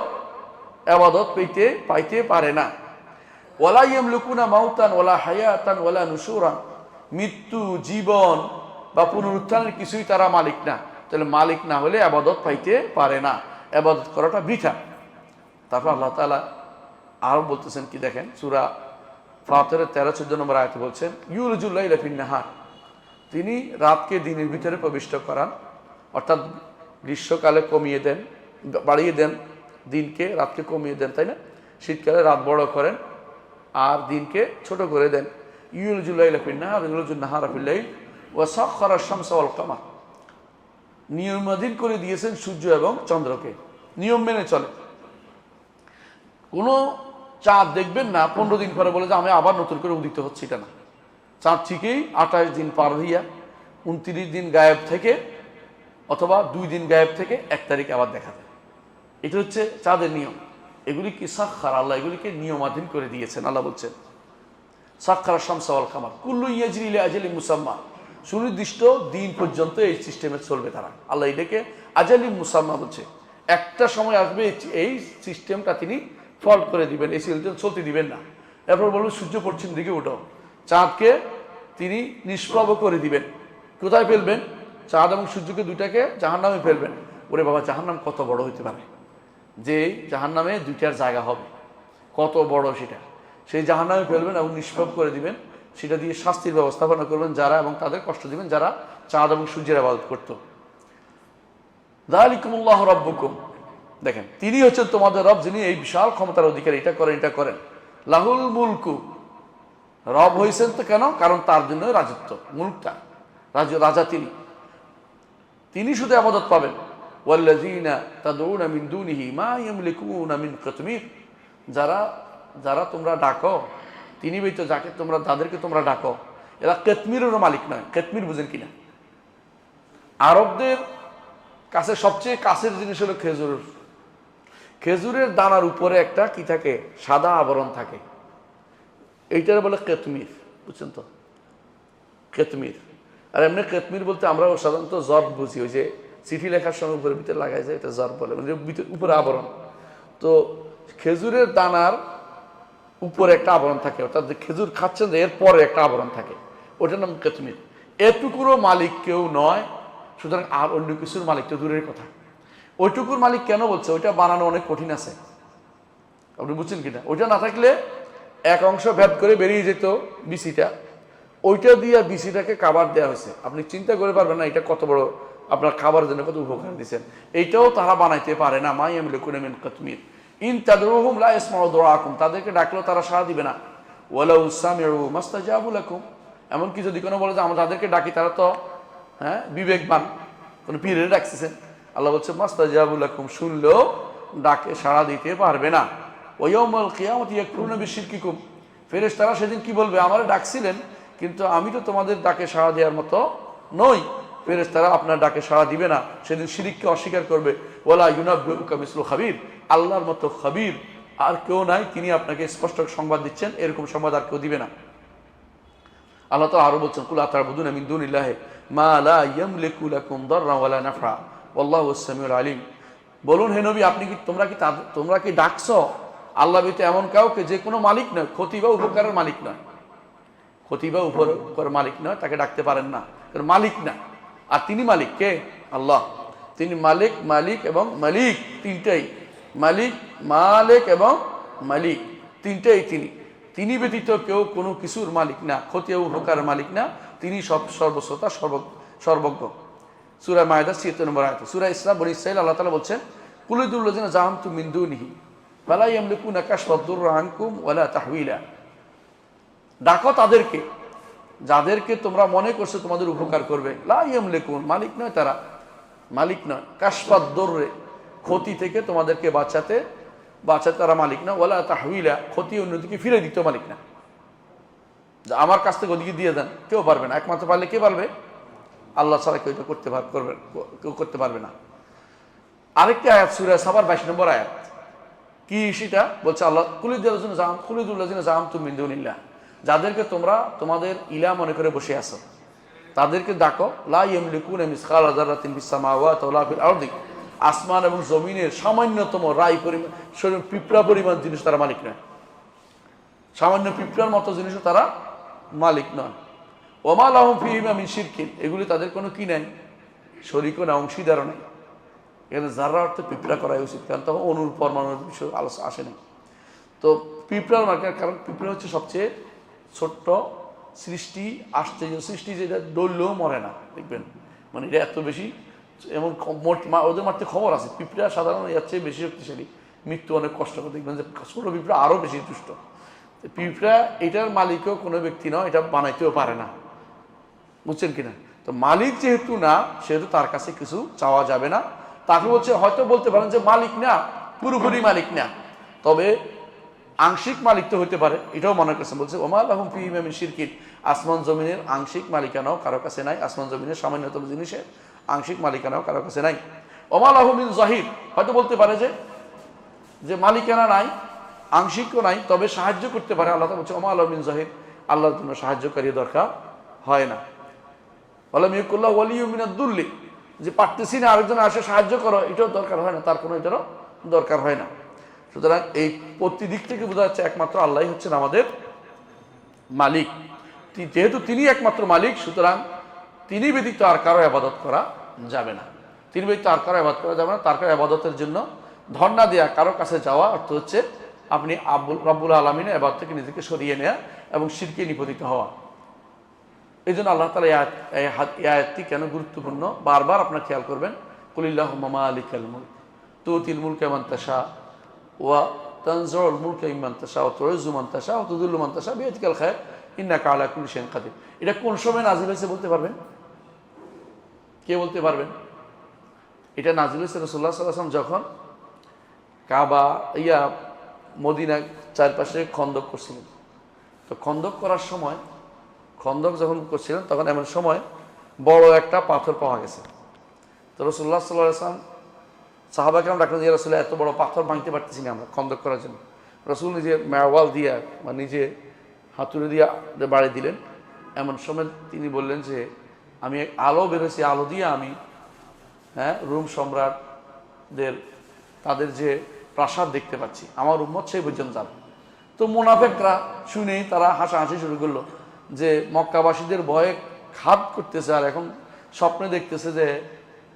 ইবাদত পাইতে পারে না। ওয়ালা ইয়ামলিকুনা মাউতান ওয়ালা হায়াতান ওয়ালা নুশুরান, মৃত্যু, জীবন বা পুনরুত্থানের কিছুই তারা মালিক না, তাহলে মালিক না হলে ইবাদত পাইতে পারে না, ইবাদত করাটা বৃথা। তারপর আল্লাহ তাআলা আরো বলতেছেন কি দেখেন, সূরা ফাতিরের 13-14 নম্বর আয়াতে বলছেন, ইউলজুল লাইলা ফিন নাহার, তিনি রাতকে দিনের ভিতরে প্রবিষ্ট করান, অর্থাৎ গ্রীষ্মকালে কমিয়ে দেন, বাড়িয়ে দেন দিনকে, রাতকে কমিয়ে দেন, তাই না? শীতকালে রাত বড় করেন আর দিনকে ছোট করে দেন। ইউলজুল লাইলা ফিন নাহার ইউলজুন নাহারা ফিল লাইল ওয়া সাখখারা আশ-শামসা ওয়াল কামার, নিয়মাধীন করে দিয়েছেন সূর্য এবং চন্দ্রকে, নিয়ম মেনে চলে। কোনো চাঁদ দেখবেন না 15 দিন পরে বলে যে আমি আবার নতুন করে উদিত হচ্ছে, এটা না। চাঁদ ঠিকই 28 দিন পার হইয়া 29 দিন গায়েব থেকে, অথবা 2 দিন গায়েব থেকে 1 তারিখ আবার দেখা যায়। এটা হচ্ছে চাঁদের নিয়ম। এগুলি কি সাখখার, আল্লাহ এগুলিকে নিয়মাধীন করে দিয়েছেন। আল্লাহ বলছেন সাখখারা আশ-শামসা ওয়াল কামার কুল্লু ইয়াজরি লি আজালিন মুসাম্মা, সুনির্দিষ্ট দিন পর্যন্ত এই সিস্টেমে চলবে তারা। আল্লাহ এটাকে আজালি মুসাম্মা বলছে। একটা সময় আসবে এই সিস্টেমটা তিনি ফল্ট করে দিবেন, এই সিস্টেম চলতে দিবেন না। এরপর বলবেন সূর্য পশ্চিম দিকে উঠো, চাঁদকে তিনি নিষ্প্রভ করে দিবেন। কোথায় ফেলবেন? চাঁদ এবং সূর্যকে দুইটাকে জাহান্নামে ফেলবেন। ওরে বাবা, জাহান্নাম কত বড় হইতে পারে যে জাহান্নামে দুইটার জায়গা হবে, কত বড় সেটা। সেই জাহান্নামে ফেলবেন এবং নিষ্প্রভ করে দিবেন, সেটা দিয়ে শাস্তির ব্যবস্থাপনা করবেন যারা, এবং তাদের কষ্ট দিবেন যারা চাঁদ এবং সূর্যের ইবাদত করত। যালিকুমুল্লাহু রাব্বুকুম, দেখেন তিনি হচ্ছেন তোমাদের রব, যিনি এই বিশাল ক্ষমতার অধিকারী, এটা করেন এটা করেন। লাহুল মুলকু, রব হয়েছেন তো কেন? কারণ তার জন্য রাজত্ব, মুলকটা, রাজা তিনি শুধু ইবাদত পাবেন। ওয়াল্লাযীনা তাদউনা মিন দুনিহি মা ইয়ামলিকুনা মিন কিতমির, যারা তোমরা ডাকো, তিনি ব্যতীত যাদেরকে তোমরা ডাকো, এরা কিতমিরেরও মালিক নয়। কিতমির বুঝেন কিনা? আরবদের কাছে সবচেয়ে কাছের জিনিস হলো খেজুরের দানার উপরে একটা কি থাকে? সাদা আবরণ থাকে, এইটার বলে কিতমির, বুঝছেন তো? কিতমির। আর এমনি কিতমির বলতে আমরা সাধারণত জর্ব বুঝি, ওই যে চিঠি লেখার সময় উপরে ভিতরে লাগাই যায়, এটা জর্ব বলে, মানে উপরে আবরণ। তো খেজুরের দানার উপরে একটা আবরণ থাকে, অর্থাৎ খেজুর খাচ্ছেন যে এরপরে একটা আবরণ থাকে, ওটার নাম কিতমির। এটুকুরও মালিক কেউ নয়, সুতরাং আর অন্য কিছুর মালিক তো দূরের কথা। ওইটুকুর মালিক কেন বলছে? ওইটা বানানো অনেক কঠিন আছে, আপনি বুঝছেন কিনা? ওইটা না থাকলে এক অংশ ভেদ করে বেরিয়ে যেত বিসিটা, ওইটা দিয়ে বিসিটাকে কাবার দেওয়া হয়েছে। আপনি চিন্তা করে পারবেন না এটা কত বড় আপনার খাবারের জন্য কত উপকার দিচ্ছেন। এইটাও তারা বানাইতে পারে না। মা ইয়ামলিকুনা মিন কিতমির ইন তাদউহুম লা ইয়াসমাউ দুআকুম, তাদেরকে ডাকলেও তারা সাড়া দিবে না। ওয়ালাউ সামিউ মাস্তাজাবু লাকুম, এমনকি যদি কোনো বলে যে আমরা তাদেরকে ডাকি, তারা তো বিবেকবান, কোনো পীরের ডাকছেন। আল্লাহ বলছে মাস্তাজাবু লাকুম, শুনলেও ডাকে সাড়া দিতে পারবে না। ওয়া ইয়াউমাল কিয়ামাতি ইয়াকফুরুনা বিশিরকিকুম, ফেরেশতারা সেদিন কি বলবে? আমারে ডাকছিলেন কিন্তু আমি তো তোমাদের ডাকে সাড়া দেওয়ার মতো নই। ফেরেশতারা আপনার ডাকে সাড়া দিবে না, সেদিন শিরিককে অস্বীকার করবে। ওয়ালা ইউনাব্বিউকা মিসলু খাবীর, আল্লাহর মতো খাবীর আর কেউ নাই, তিনি আপনাকে স্পষ্ট সংবাদ দিচ্ছেন, এরকম সংবাদ আর কেউ দিবে না। আল্লাহ তো আরো বলছেন, কুল আতা'বুদুনা মিন দুনিল্লাহি মা লা ইয়ামলিকু লাকুম দাররা ওয়ালা নাফআ ওয়াল্লাহু আস-সামিউল আলিম। বলুন হে নবী, তোমরা কি ডাকছো আল্লাহ ব্যতীত এমন কাউকে যে কোনো মালিক নয়, ক্ষতি বা উপকারের মালিক নয়, ক্ষতি বা উপকারের মালিক নয়, তাকে ডাকতে পারেন না, কারণ মালিক না। আর তিনি মালিক কে? আল্লাহ। তিনি মালিক, মালিক এবং মালিক, তিনটাই। মালিক, মালিক এবং মালিক, তিনটাই তিনি ব্যতীত কেউ কোনো কিছুর মালিক না, ক্ষতি ও উপকারের মালিক না। তিনি সর্বশ্রোতা, সর্বজ্ঞ। সূরা মায়েদা ৭৬ নম্বর আয়াত। সূরা ইসরা বনী ইসরাঈল আল্লাহ তাআলা বলছেন, কুল উদুল্লাযিনা জাআমতুম মিন দুনিহি ফালা ইয়ামলিকুনা কাশফাদ দুররি আনকুম ওয়ালা তাহওয়িলা, ডাকো তাদেরকে যাদেরকে তোমরা মনে করছো তোমাদের উপকার করবে। লা ইয়ামলিকুন, মালিক নয় তারা, মালিক নয়। কাশফাদ দুররি, ক্ষতি থেকে তোমাদেরকে বাঁচাতে তারা মালিক না। ওয়ালা তাহওয়িলা, ক্ষতি অন্যদিকে ফিরে দিতে মালিক না। আমার কাছ থেকে ওদিকে দিয়ে দেন, কেউ পারবে না। একমাত্র পারলে কে পারবে? আল্লাহ ছাড়া কেউ এটা কেউ করতে পারবে না। আরেকটি আয়াত সূরা সাবার 22 নম্বর আয়াত, কি সেটা বলছে? আল্লাহ কুলিদুল্লাযিনা জাআমতুম মিন দুনিল্লাহ, যাদেরকে তোমরা তোমাদের ইলা মনে করে বসে আছো, তাদেরকে ডাকো। লা ইয়ামলিকুনা মিসকালা যাররাতিন ফিস সামাওয়াতি ওয়ালা ফিল আরদি, আসমান এবং জমিনের সামান্যতম রাই পরিমাণ, পিঁপড়া পরিমাণ জিনিস তারা মালিক নয়। সামান্য পিঁপড়ার মতো জিনিসও তারা মালিক নয়। ওমা লাহুম ফীহিমা মিন শিরকিন, এগুলি তাদের কোনো কি নাই, শরীকও না, অংশীদারও নেই। এখানে যারা অর্থে পিঁপড়া করাই উচিত, কারণ তখন অনুর পরমাণুর বিষয় আলোচনা আসে না। তো পিঁপড়ার মার্কেট, কারণ পিঁপড়া হচ্ছে সবচেয়ে ছোট্ট সৃষ্টি, আশ্চর্য সৃষ্টি, যেটা ডললেও মরে না, দেখবেন। মানে এটা এত বেশি, এমন ওদের মারতে খবর আছে। পিঁপড়া সাধারণত এর চেয়ে বেশি শক্তিশালী, মৃত্যু অনেক কষ্ট করে, দেখবেন যে ছোট পিঁপড়া আরও বেশি দুষ্ট। পিঁপড়া এটার মালিকও কোনো ব্যক্তি নয়, এটা বানাইতেও পারে না, বুঝছেন কিনা? তো মালিক যেহেতু না, সেহেতু তার কাছে কিছু চাওয়া যাবে না। তাকে বলছে, হয়তো বলতে পারেন যে মালিক না, পুরোপুরি মালিক না, তবে আংশিক মালিক তো হতে পারে, এটাও মনে করছেন। বলছে ওমা লাহুম ফীহিমা মিন শিরকিন, আসমান জমিনের আংশিক মালিকানাও কারো কাছে নাই, আসমান জমিনের সামান্যতম জিনিসের আংশিক মালিকানাও কারো কাছে নাই। ওমা লাহু মিন যাহির, হয়তো বলতে পারে যে মালিকানা নাই, আংশিকও নাই, তবে সাহায্য করতে পারে। আল্লাহ বলছে ওমা লাহু মিন যাহির, আল্লাহর জন্য সাহায্যকারী দরকার হয় না। ওয়ালাম ইয়াকুল্লাহ ওয়ালিয়্যুম মিনাদ-দুল্লি, যে পারতেছি না আরেকজন আসে সাহায্য করো, এটাও দরকার হয় না, তার কোনো এটারও দরকার হয় না। সুতরাং এই প্রতি দিক থেকে বোঝা যাচ্ছে একমাত্র আল্লাহই হচ্ছেন আমাদের মালিক। যেহেতু তিনি একমাত্র মালিক, সুতরাং তিনি ব্যতীত আর কারো ইবাদত করা যাবে না। তিনি ব্যতীত আর কারো ইবাদত করা যাবে না। তার কারো ইবাদতের জন্য ধর্ণা দেয়া, কারো কাছে যাওয়া অর্থ হচ্ছে আপনি রব্বুল আলামিনের ইবাদত থেকে নিজেকে সরিয়ে নেওয়া এবং শিরকে নিপতিত হওয়া। এই জন্য আল্লাহ তাআলা এই আয়াতটি কেন গুরুত্বপূর্ণ বারবার আপনারা খেয়াল করবেন। কুলিল্লাহুম্মা মালিকাল মুলক তুতিল মুলকা মান তাশা ওয়া তানজিউল মুলকা মিম্মান তাশা ওয়া তুইজ্জু মান তাশা ওয়া তুযিল্লু মান তাশা বিয়াদিকাল খায়র ইন্নাকা আলা কুল্লি শাইইন কাদির। এটা কোন সময় নাযিল হয়েছে বলতে পারবেন? কে বলতে পারবেন? এটা নাযিল হয়েছে রাসূলুল্লাহ সাল্লাল্লাহু আলাইহি ওয়াসাল্লাম যখন কাবা মদিনা চারপাশে খন্দক করছিলেন। তো খন্দক করার সময়, খন্দক যখন করছিলেন তখন এমন সময় বড় একটা পাথর পাওয়া গেছে। তো রাসূলুল্লাহ সাল্লাল্লাহু আলাইহি ওয়াসাল্লাম সাহাবাকে আমরা ডাকলেন, ইয়া রাসূলুল্লাহ, এত বড় পাথর ভাঙতে পারতেছি না আমরা খন্দক করার জন্য। রাসূল নিজে মেওয়াল দিয়া বা নিজে হাতুড়ি দিয়া বাড়ি দিলেন। এমন সময় তিনি বললেন যে আমি আলো বেরোছি, আলো দিয়ে আমি রোম সম্রাটদের তাদের যে প্রাসাদ দেখতে পাচ্ছি, আমার উম্মত সেই পর্যন্ত যাবে। তো মুনাফিকরা শুনেই তারা হাসাহাসি শুরু করলো যে মক্কাবাসীদের ভয়ে খাদ করতেছে, আর এখন স্বপ্নে দেখতেছে যে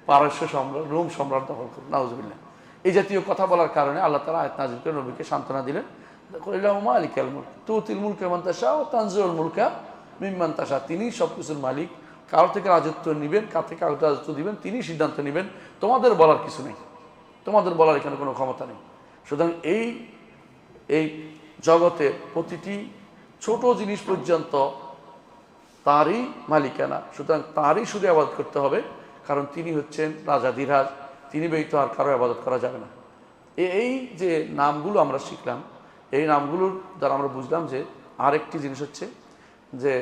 পারস্য সম্রাট রোম সম্রাট দখল করবে। নাউজুবিল্লাহ। এই জাতীয় কথা বলার কারণে আল্লাহ তাআলা আয়াত নাযিল করে নবীকে সান্ত্বনা দিলেন, কুলিল্লাহুম্মা মালিকাল মুলক তুতিল মুলকা মান তাশা ওয়া তানজিউল মুলকা মিম্মান তাশা। তিনি সবকিছুর মালিক, কারো থেকে রাজত্ব নেবেন, কার থেকে কারো রাজত্ব দিবেন, তিনি সিদ্ধান্ত নেবেন, তোমাদের বলার কিছু নেই, তোমাদের বলার এখানে কোনো ক্ষমতা নেই। সুতরাং এই জগতের প্রতিটি ছোট জিনিস পর্যন্ত তারই মালিকানা। সুতরাং তারই শুধু ইবাদত করতে হবে, কারণ তিনি হচ্ছেন রাজাধিরাজ, তিনি ব্যতীত আর কারো ইবাদত করা যাবে না। এই যে নামগুলো আমরা শিখলাম, এই নামগুলোর দ্বারা আমরা বুঝলাম যে আরেকটি জিনিস হচ্ছে যে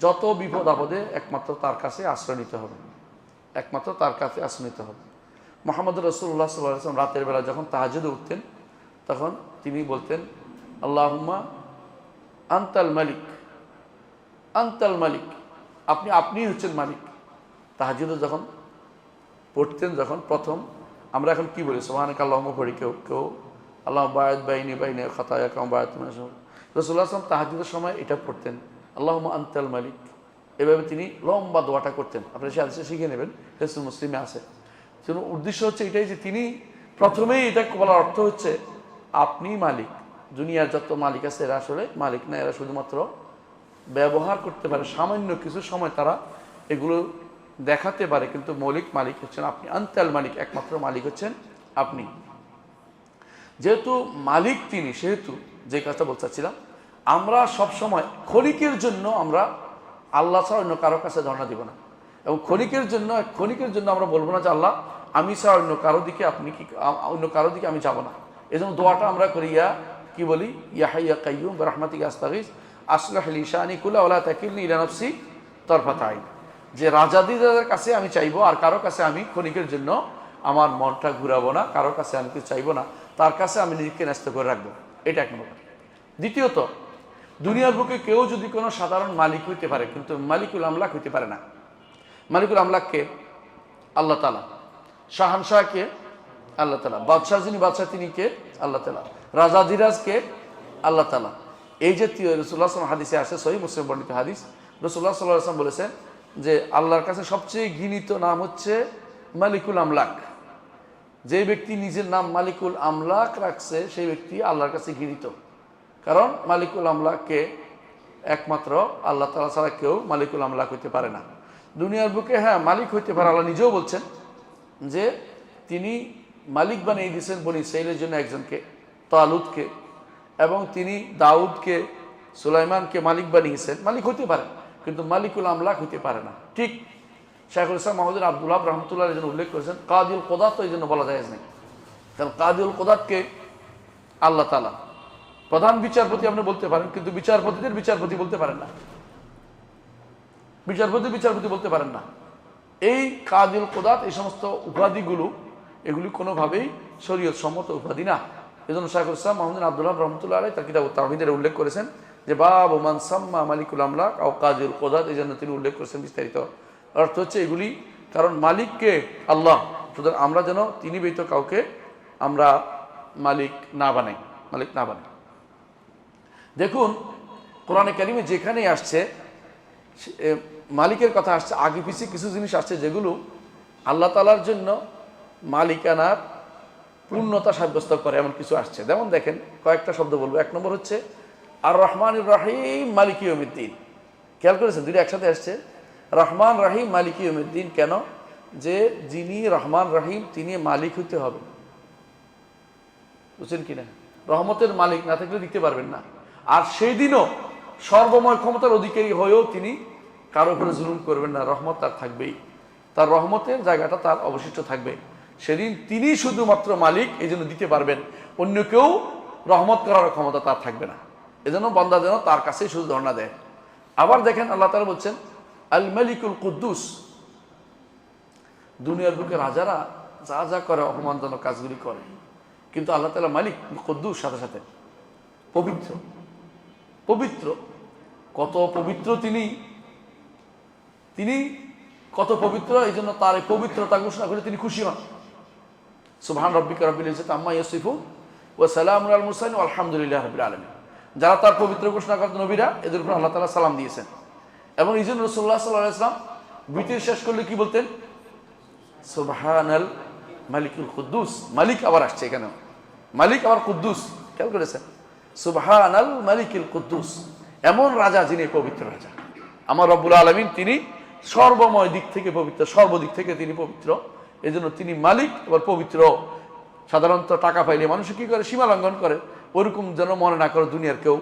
যত বিপদ আপদে একমাত্র তার কাছে আশ্রয় নিতে হবে, একমাত্র তার কাছে আশ্রয় নিতে হবে। মুহাম্মদ রাসূলুল্লাহ সাল্লাল্লাহু আলাইহি ওয়াসাল্লাম রাতের বেলা যখন তাহাজ্জুদে উঠতেন তখন তিনি বলতেন, আল্লাহুম্মা আনতাল মালিক, আনতাল মালিক, আপনিই হচ্ছেন মালিক। তাহাজ্জুদে যখন পড়তেন, যখন প্রথম, আমরা এখন কি বলি সুবহানাকা আল্লাহুম্মা পড়ি, কেউ আল্লাহ বায়াত বাইনি বাইনি খাতায়া কাম বায়াত মিনাশ শাইতান। রাসূলুল্লাহ সাল্লাল্লাহু আলাইহি ওয়াসাল্লাম তাহাজ্জুদের সময় এটা পড়তেন, আল্লাহুম্মা আনতাল মালিক। এভাবে তিনি লম্বা দোয়াটা করতেন। আপনারা সে হাদিসে শিখে নেবেন, হিসনুল মুসলিমে আছে। সেজন্য উদ্দেশ্য হচ্ছে এটাই যে তিনি প্রথমেই এটা বলার অর্থ হচ্ছে আপনি মালিক। দুনিয়ার যত মালিক আছে এরা আসলে মালিক না, এরা শুধুমাত্র ব্যবহার করতে পারে, সামান্য কিছু সময় তারা এগুলো দেখাতে পারে, কিন্তু মৌলিক মালিক হচ্ছেন আপনি। আনতাল মালিক, একমাত্র মালিক হচ্ছেন আপনি। যেহেতু মালিক তিনি, সেহেতু যে কাজটা বলতে চাচ্ছিলাম, আমরা সব সময় ক্ষণিকের জন্য আমরা আল্লাহ ছাড়া অন্য কারো কাছে ধর্ণা দিব না, এবং ক্ষণিকের জন্য আমরা বলবো না যে আল্লাহ আমি ছাড়া অন্য কারো দিকে আমি যাব না। এই জন্য দোয়াটা আমরা করি, কি বলি, ইয়া হাইয়্যু ইয়া কাইয়্যুম বিরহমাতিকা আস্তাগীথ আসলিহ লি শানি কুল্লাহু ওয়া লা তাকিলনি ইলা নাফসি তারফাত আইন। যে রাজাদিদের কাছে আমি চাইবো, আর কারো কাছে আমি ক্ষণিকের জন্য আমার মনটা ঘুরাবো না, কারো কাছে আমি কিছু চাইবো না, তার কাছে আমি নিজেকে ন্যস্ত করে রাখবো। এটা এক নম্বর। দ্বিতীয়ত, দুনিয়ার বুকে কেউ যদি কোনো সাধারণ মালিক হইতে পারে, কিন্তু মালিকুল আমলাক হইতে পারে না। মালিকুল আমলাককে আল্লাহ তাআলা, শাহানশাহকে আল্লাহ তাআলা, বাদশাহ যিনি বাদশাহ তিনি কে? আল্লাহ তাআলা। রাজাধিরাজকে আল্লাহ তাআলা। এই জাতীয় রাসূলুল্লাহ সাল্লাল্লাহু আলাইহি ওয়াসাল্লাম হাদিসে আসে, সহিহ মুসলিম বর্ণিত হাদিস, রাসূলুল্লাহ সাল্লাল্লাহু আলাইহি ওয়াসাল্লাম বলেছেন যে আল্লাহর কাছে সবচেয়ে ঘৃণিত নাম হচ্ছে মালিকুল আমলাক। যে ব্যক্তি নিজের নাম মালিকুল আমলাক রাখছে সেই ব্যক্তি আল্লাহর কাছে ঘৃণিত। কারণ মালিকুল আমলাককে একমাত্র আল্লাহ তাআলা ছাড়া কেউ মালিকুল আমলাক হইতে পারে না। দুনিয়ার বুকে মালিক হইতে পারে, আল্লাহ নিজেও বলছেন যে তিনি মালিক বানিয়ে দিয়েছেন বনি ইসরাঈলের জন্য একজনকে, তালুতকে, এবং তিনি দাউদকে, সুলাইমানকে মালিক বানিয়েছেন। মালিক হইতে পারে, কিন্তু মালিকুল আমলাক হইতে পারে না। ঠিক শাইখুল ইসলাম মাহমুদ বিন আব্দুল ওয়াহাব রাহমাতুল্লাহ আলাইহি উল্লেখ করেছেন, কাদিউল কোদাত তো এই জন্য বলা যায় না, কারণ কাদিউল কোদাতকে আল্লাহ তাআলা প্রধান বিচারপতি আপনি বলতে পারেন, কিন্তু বিচারপতিদের বিচারপতি বলতে পারেন না, বিচারপতি বলতে পারেন না। এই কাদিউল কোদাত, এই সমস্ত উপাধিগুলো, এগুলি কোনোভাবেই শরীয়ত সম্মত উপাধি না। এই জন্য শাইখুল ইসলাম মাহমুদ বিন আব্দুল ওয়াহাব রাহমাতুল্লাহ আলাইহি তার কিতাব তাওহীদের উল্লেখ করেছেন যে বাবু মান সাম্মা মালিকুল আমলাক আও কাদিউল কোদাত, এই জন্য তিনি উল্লেখ করেছেন বিস্তারিত অর্থ হচ্ছে এগুলি, কারণ মালিককে আল্লাহ, সুতরাং আমরা যেন তিনি ব্যতীত কাউকে আমরা মালিক না বানাই। দেখুন কোরআনে কারিমে যেখানেই আসছে মালিকের কথা আসছে, আগে পিছিয়ে কিছু জিনিস আসছে যেগুলো আল্লাহ তাআলার জন্য মালিকানার পূর্ণতা সাব্যস্ত করে, এমন কিছু আসছে। যেমন দেখেন, কয়েকটা শব্দ বলবো। এক নম্বর হচ্ছে আর রহমানির রহিম মালিক ইয়াউমিদ্দিন। খেয়াল করেছেন, দুইটা একসাথে আসছে, রহমান রহিম মালিক ইয়াউমিদ্দিন। কেন? যে যিনি রহমান রহিম তিনি মালিক হইতে হবে, বুঝছেন কিনা? রহমতের মালিক না থাকলে দিতে পারবেন না। আর সেই দিনও সর্বময় ক্ষমতার অধিকারী হয়েও তিনি কারো উপরে জুলুম করবেন না, রহমত তার থাকবেই, তার রহমতের জায়গাটা তার অবশিষ্ট থাকবে। সেদিন তিনি শুধুমাত্র মালিক, এই জন্য দিতে পারবেন, অন্য কেউ রহমত করার ক্ষমতা তার থাকবে না। এজন্য বান্দা যেন তার কাছেই শুধু ধর্ণা দেয়। আবার দেখেন আল্লাহ তাআলা বলছেন আল মালিকুল কুদ্দুস। দুনিয়ার বুকে রাজারা যা যা করে অপমানজনক কাজগুলি করে, কিন্তু আল্লাহ তাআলা মালিক কুদ্দুস, সাথে সাথে পবিত্র। পবিত্র, কত পবিত্র তিনি কত পবিত্র, এই জন্য তার এই পবিত্রতা ঘোষণা করে তিনি খুশি হন। সুবহান রাব্বিকা রাব্বিল ইজ্জাতি আম্মা ইয়াসিফুন ওয়া সালামুন আলাল মুরসালিন ওয়া আলহামদুলিল্লাহি রাব্বিল আলামিন। যারা তার পবিত্র ঘোষণা করতেন নবীরা, এদের উপর আল্লাহ তাআলা সালাম দিয়েছেন। এবং এই জন্য রাসূলুল্লাহ সাল্লাল্লাহু আলাইহি ওয়াসাল্লাম বিতির শেষ করলে কি বলতেন? সুবহানাল মালিকুল কুদ্দুস। মালিক আবার আসছে এখানে, মালিক আবার কুদ্দুস, খেয়াল করেছেন? সুবহানাল মালিকুল কুদ্দুস, এমন রাজা যিনি পবিত্র রাজা। আমার রব্বুল আলামিন তিনি সর্বময় দিক থেকে পবিত্র, সর্বদিক থেকে তিনি পবিত্র, এই জন্য তিনি মালিক আবার পবিত্র। সাধারণত টাকা পাইলে মানুষ কি করে? সীমা লঙ্ঘন করে। ওরকম যেন মনে না করে দুনিয়ার কেউ,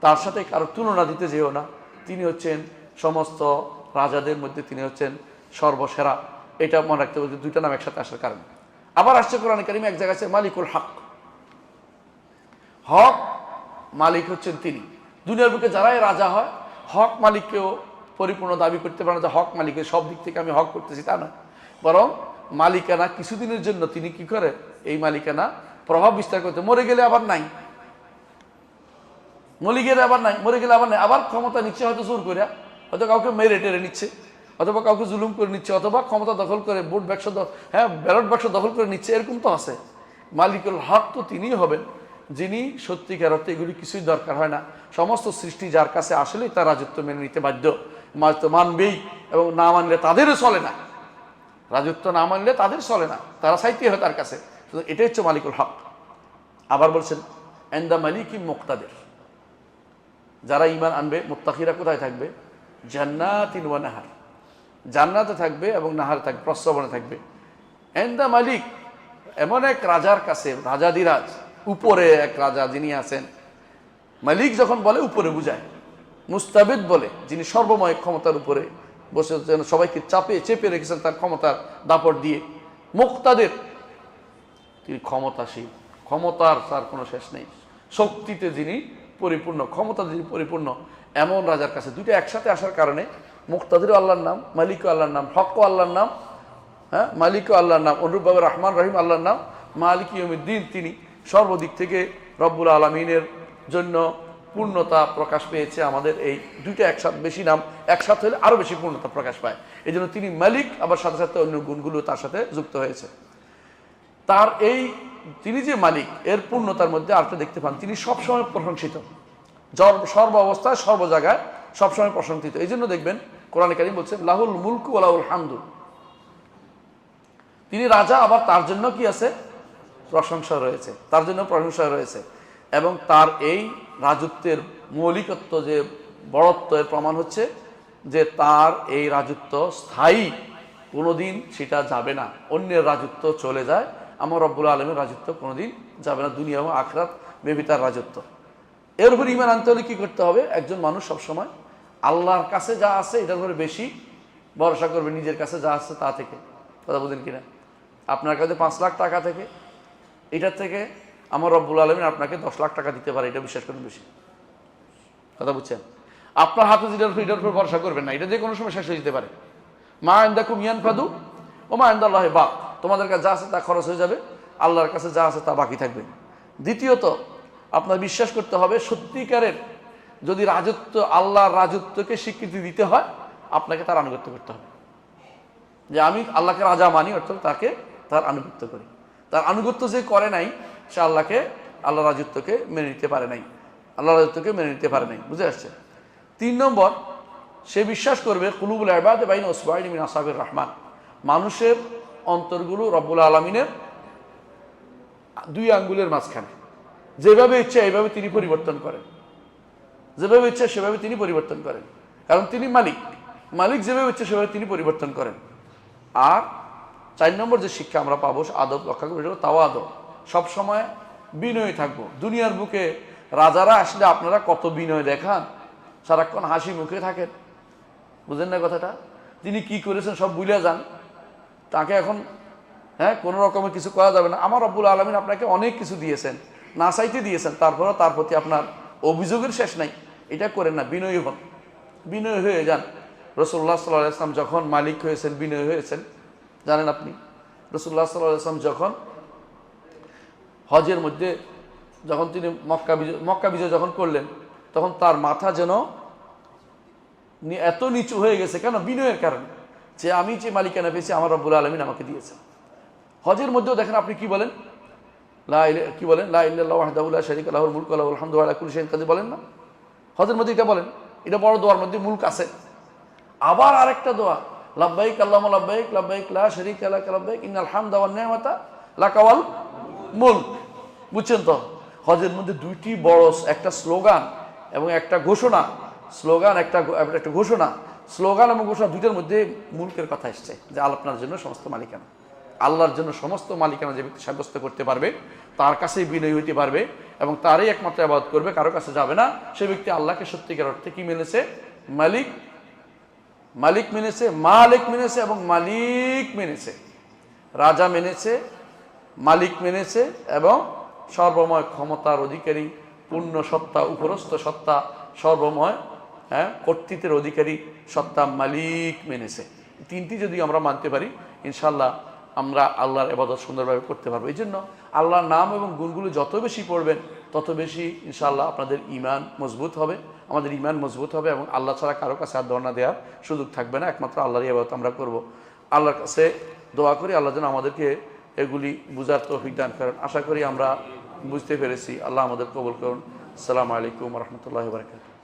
তার সাথে কারো তুলনা দিতে যেও না। তিনি হচ্ছেন সমস্ত রাজাদের মধ্যে তিনি হচ্ছেন সর্বসেরা, এটা মনে রাখতে হবে। দুইটা নাম একসাথে আসার কারণে। আবার আসছে কোরআনে কারিমে এক জায়গায় আছে মালিকুল হক। হক মালিক হচ্ছেন তিনি। দুনিয়ার বুকে যারাই রাজা হয়, হক মালিককেও পরিপূর্ণ দাবি করতে পারে না যে হক মালিকের সব দিক থেকে আমি হক করতেছি, তা না। বরং মালিকানা কিছুদিনের জন্য তিনি কি করে? এই মালিকানা প্রভাব বিস্তার করতে, মরে গেলে আবার নাই, মরে গেলে আবার নাই, আবার ক্ষমতা নিচ্ছে, হয়তো জোর করে, হয়তো কাউকে মেরে টেরে নিচ্ছে, অথবা কাউকে জুলুম করে নিচ্ছে, অথবা ক্ষমতা দখল করে ব্যালট বাক্স দখল করে নিচ্ছে, এরকম তো আছে। মালিকুল হক তো তিনিই হবেন যিনি সত্যিকার অর্থে এগুলি কিছুই দরকার হয় না। সমস্ত সৃষ্টি যার কাছে আসলেই তার রাজত্ব মেনে নিতে বাধ্য, মানবেই, এবং না মানলে তাদেরও চলে না। রাজত্ব না মানলে তাদের চলে না, তারা চাইতে হয় তার কাছে। এটাই হচ্ছে মালিকুল হক। আবার বলছেন এন্দা মালিকি মুক্তাদের, যারা ঈমান আনবে মুত্তাকিরা কোথায় থাকবে? জান্নাতিন ওয়া নাহার, জান্নাতে থাকবে এবং নাহার থাকবে, প্রস্রবণে থাকবে। এন্দা মালিক, এমন এক রাজার কাছে, রাজাদিরাজ, উপরে এক রাজা যিনি আছেন। মালিক যখন বলে উপরে বুঝায়, মুস্তাবিদ বলে যিনি সর্বময় ক্ষমতার উপরে বসে সবাইকে চেপে রেখেছেন তার ক্ষমতার দাপট দিয়ে। মুক্তাদের, তিনি ক্ষমতাশীল, ক্ষমতার তার কোনো শেষ নেই, শক্তিতে যিনি পরিপূর্ণ, ক্ষমতা যিনি পরিপূর্ণ, এমন রাজার কাছে। দুইটা একসাথে আসার কারণে মুক্তাদিরও আল্লাহর নাম, মালিকও আল্লাহর নাম, হকও আল্লাহর নাম, হ্যাঁ মালিকও আল্লাহর নাম, অনুরূপভাবে রহমান রহিম আল্লাহর নাম, মালিক ইয়াউমিদ্দিন তিনি সর্বদিক থেকে রব্বুল আলামিনের জন্য পূর্ণতা প্রকাশ পেয়েছে। আমাদের এই দুইটা একসাথে, বেশি নাম একসাথে হলে আরো বেশি পূর্ণতা প্রকাশ পায়। এই জন্য তিনি মালিক, আবার সাথে সাথে অন্য গুণগুলো তার সাথে যুক্ত হয়েছে। তার এই তিনি যে মালিক, এর পূর্ণতার মধ্যে আরেকটা দেখতে পান, তিনি সবসময় প্রশংসিত, সর্ব অবস্থায় সর্ব জায়গায় সবসময় প্রশংসিত। এই জন্য দেখবেন কোরআনে কারীম বলছেন লাহুল মুলকু ওয়া লাহুল হামদু, তিনি রাজা, আবার তার জন্য কি আছে? প্রশংসা রয়েছে, তার জন্য প্রশংসা রয়েছে। এবং তার এই রাজত্বের মৌলিকত্ব, যে বড়ত্ব, এর প্রমাণ হচ্ছে যে তার এই রাজত্ব স্থায়ী, কোনোদিন সেটা যাবে না। অন্যের রাজত্ব চলে যায়, আমার রব্বুল আলামিনের রাজত্ব কোনোদিন যাবে না, দুনিয়া এবং আখিরাত মেবি তার রাজত্ব। এর উপর ঈমান আনতে হলে কি করতে হবে? একজন মানুষ সবসময় আল্লাহর কাছে যা আছে এটার উপরে বেশি ভরসা করবে নিজের কাছে যা আছে তা থেকে। কথা বুঝেন কিনা? আপনার কাছে 5 লাখ টাকা থেকে, এটার থেকে আমার রব্বুল আলামিন আপনাকে 10 লাখ টাকা দিতে পারে, এটা বিশ্বাস করুন বেশি। কথা বুঝছেন? আপনার হাতে এটার উপর ভরসা করবেন না, এটা যে কোনো সময় শেষ হয়ে যেতে পারে। মা ইনদাকুম ইয়ানফাদু ওয়া মা ইনদাল্লাহি বাক, তোমাদের কাছে যা আছে তা খরচ হয়ে যাবে, আল্লাহর কাছে যা আছে তা বাকি থাকবে। দ্বিতীয়ত, আপনার বিশ্বাস করতে হবে সত্যিকারের যদি রাজত্ব, আল্লাহর রাজত্বকে স্বীকৃতি দিতে হয়, আপনাকে তার আনুগত্য করতে হবে। যে আমি আল্লাহকে রাজা মানি, অর্থাৎ তাকে তার আনুগত্য করি। তার আনুগত্য যে করে নাই সে আল্লাহ রাজত্বকে মেনে নিতে পারে নাই, আল্লাহ রাজত্বকে মেনে নিতে পারে নাই। বুঝে আসছে? 3 নম্বর, সে বিশ্বাস করবে কুলুবুল ইবাদ বাইনা উসবাইনি মিন আসাবির রহমান, মানুষের অন্তরগুলো রব্বুল আলামিনের 2 আঙ্গুলের মাঝখানে। যেভাবে ইচ্ছা এইভাবে তিনি পরিবর্তন করেন, যেভাবে ইচ্ছা সেভাবে তিনি পরিবর্তন করেন, কারণ তিনি মালিক যেভাবে ইচ্ছা সেভাবে তিনি পরিবর্তন করেন। আর 4 নম্বর যে শিক্ষা আমরা পাবো, আদব রক্ষা করবো, তাও আদব, সবসময় বিনয়ী থাকবো। দুনিয়ার বুকে রাজারা আসলে আপনারা কত বিনয় দেখান, সারাক্ষণ হাসি মুখে থাকেন, বুঝেন না কথাটা? তিনি কি করেছেন সব ভুলে যান, তাকে এখন কোনো রকমের কিছু করা যাবে না। আমার রব্বুল আলামিন আপনাকে অনেক কিছু দিয়েছেন, না চাইতে দিয়েছেন, তারপরেও তার প্রতি আপনার অভিযোগের শেষ নাই। এটা করেন না, বিনয়ী হন, বিনয়ী হয়ে যান। রাসূলুল্লাহ সাল্লাল্লাহু আলাইহি ওয়াসাল্লাম যখন মালিক হয়েছেন, বিনয়ী হয়েছেন। জানেন আপনি, রাসূলুল্লাহ সাল্লাল্লাহু আলাইহি ওয়াসাল্লাম যখন হজের মধ্যে যখন তিনি মক্কা বিজয় যখন করলেন, তখন তার মাথা যেন এত নিচু হয়ে গেছে, কেন? বিনয়ের কারণে, যে আমি যে মালিকানা পেয়েছি আমার রব্বুল আলামিন আমাকে দিয়েছেন। হজের মধ্যেও দেখেন আপনি কি বলেন, লা ইলাহা ওয়াহদাহু লা শারীকা লাহুল মুলকু ওয়া লাহুল হামদু ওয়া আলা কুল্লি শাইইন কাদির বলেন না? হজের মধ্যে এটা বলেন, এটা বড় দোয়ার মধ্যে মুলক আছে। আবার আরেকটা দোয়া, লাব্বাইক আল্লাহুম্মা লাব্বাইক লাব্বাইক লা শারীকা লাকা লাব্বাইক ইন্নাল হামদা ওয়ান নি'মাতা লাকা ওয়াল মুলক। বুঝছেন তো? হজের মধ্যে 2টি বড়, একটা স্লোগান এবং একটা ঘোষণা। স্লোগান একটা ঘোষণা, স্লোগান এবং ঘোষণা 2টার মধ্যে মুলকের কথা এসছে, যে আপনার জন্য সমস্ত মালিকানা, আল্লাহর জন্য সমস্ত মালিকানা যে ব্যক্তি সাব্যস্ত করতে পারবে, তার কাছেই বিনয়ী হইতে পারবে এবং তারই একমাত্র ইবাদত করবে, কারো কাছে যাবে না, সে ব্যক্তি আল্লাহকে সত্যিকার অর্থে কি মেনেছে? মালিক মেনেছে, মালিক মেনেছে এবং মালিক মেনেছে। রাজা মেনেছে, মালিক মেনেছে এবং সর্বময় ক্ষমতার অধিকারী, পূর্ণ সত্তা, উপরস্থ সত্তা, সর্বময় কর্তৃত্বের অধিকারী সত্তা মালিক মেনেছে। 3টি যদি আমরা মানতে পারি, ইনশাআল্লাহ আমরা আল্লাহর ইবাদত সুন্দরভাবে করতে পারবো। এই জন্য আল্লাহর নাম এবং গুণগুলো যত বেশি পড়বেন তত বেশি ইনশাআল্লাহ আপনাদের ঈমান মজবুত হবে, আমাদের ঈমান মজবুত হবে এবং আল্লাহ ছাড়া কারো কাছে আর ধর্ণা দেওয়ার সুযোগ থাকবে না। একমাত্র আল্লাহর ইবাদত আমরা করব। আল্লাহর কাছে দোয়া করি আল্লাহ যেন আমাদেরকে এগুলি বুঝার তৌফিক দান করেন। আশা করি আমরা বুঝতে পেরেছি। আল্লাহ আমাদের কবুল করুন। আসসালামু আলাইকুম ওয়া রাহমাতুল্লাহি ওয়া বারাকাতুহু।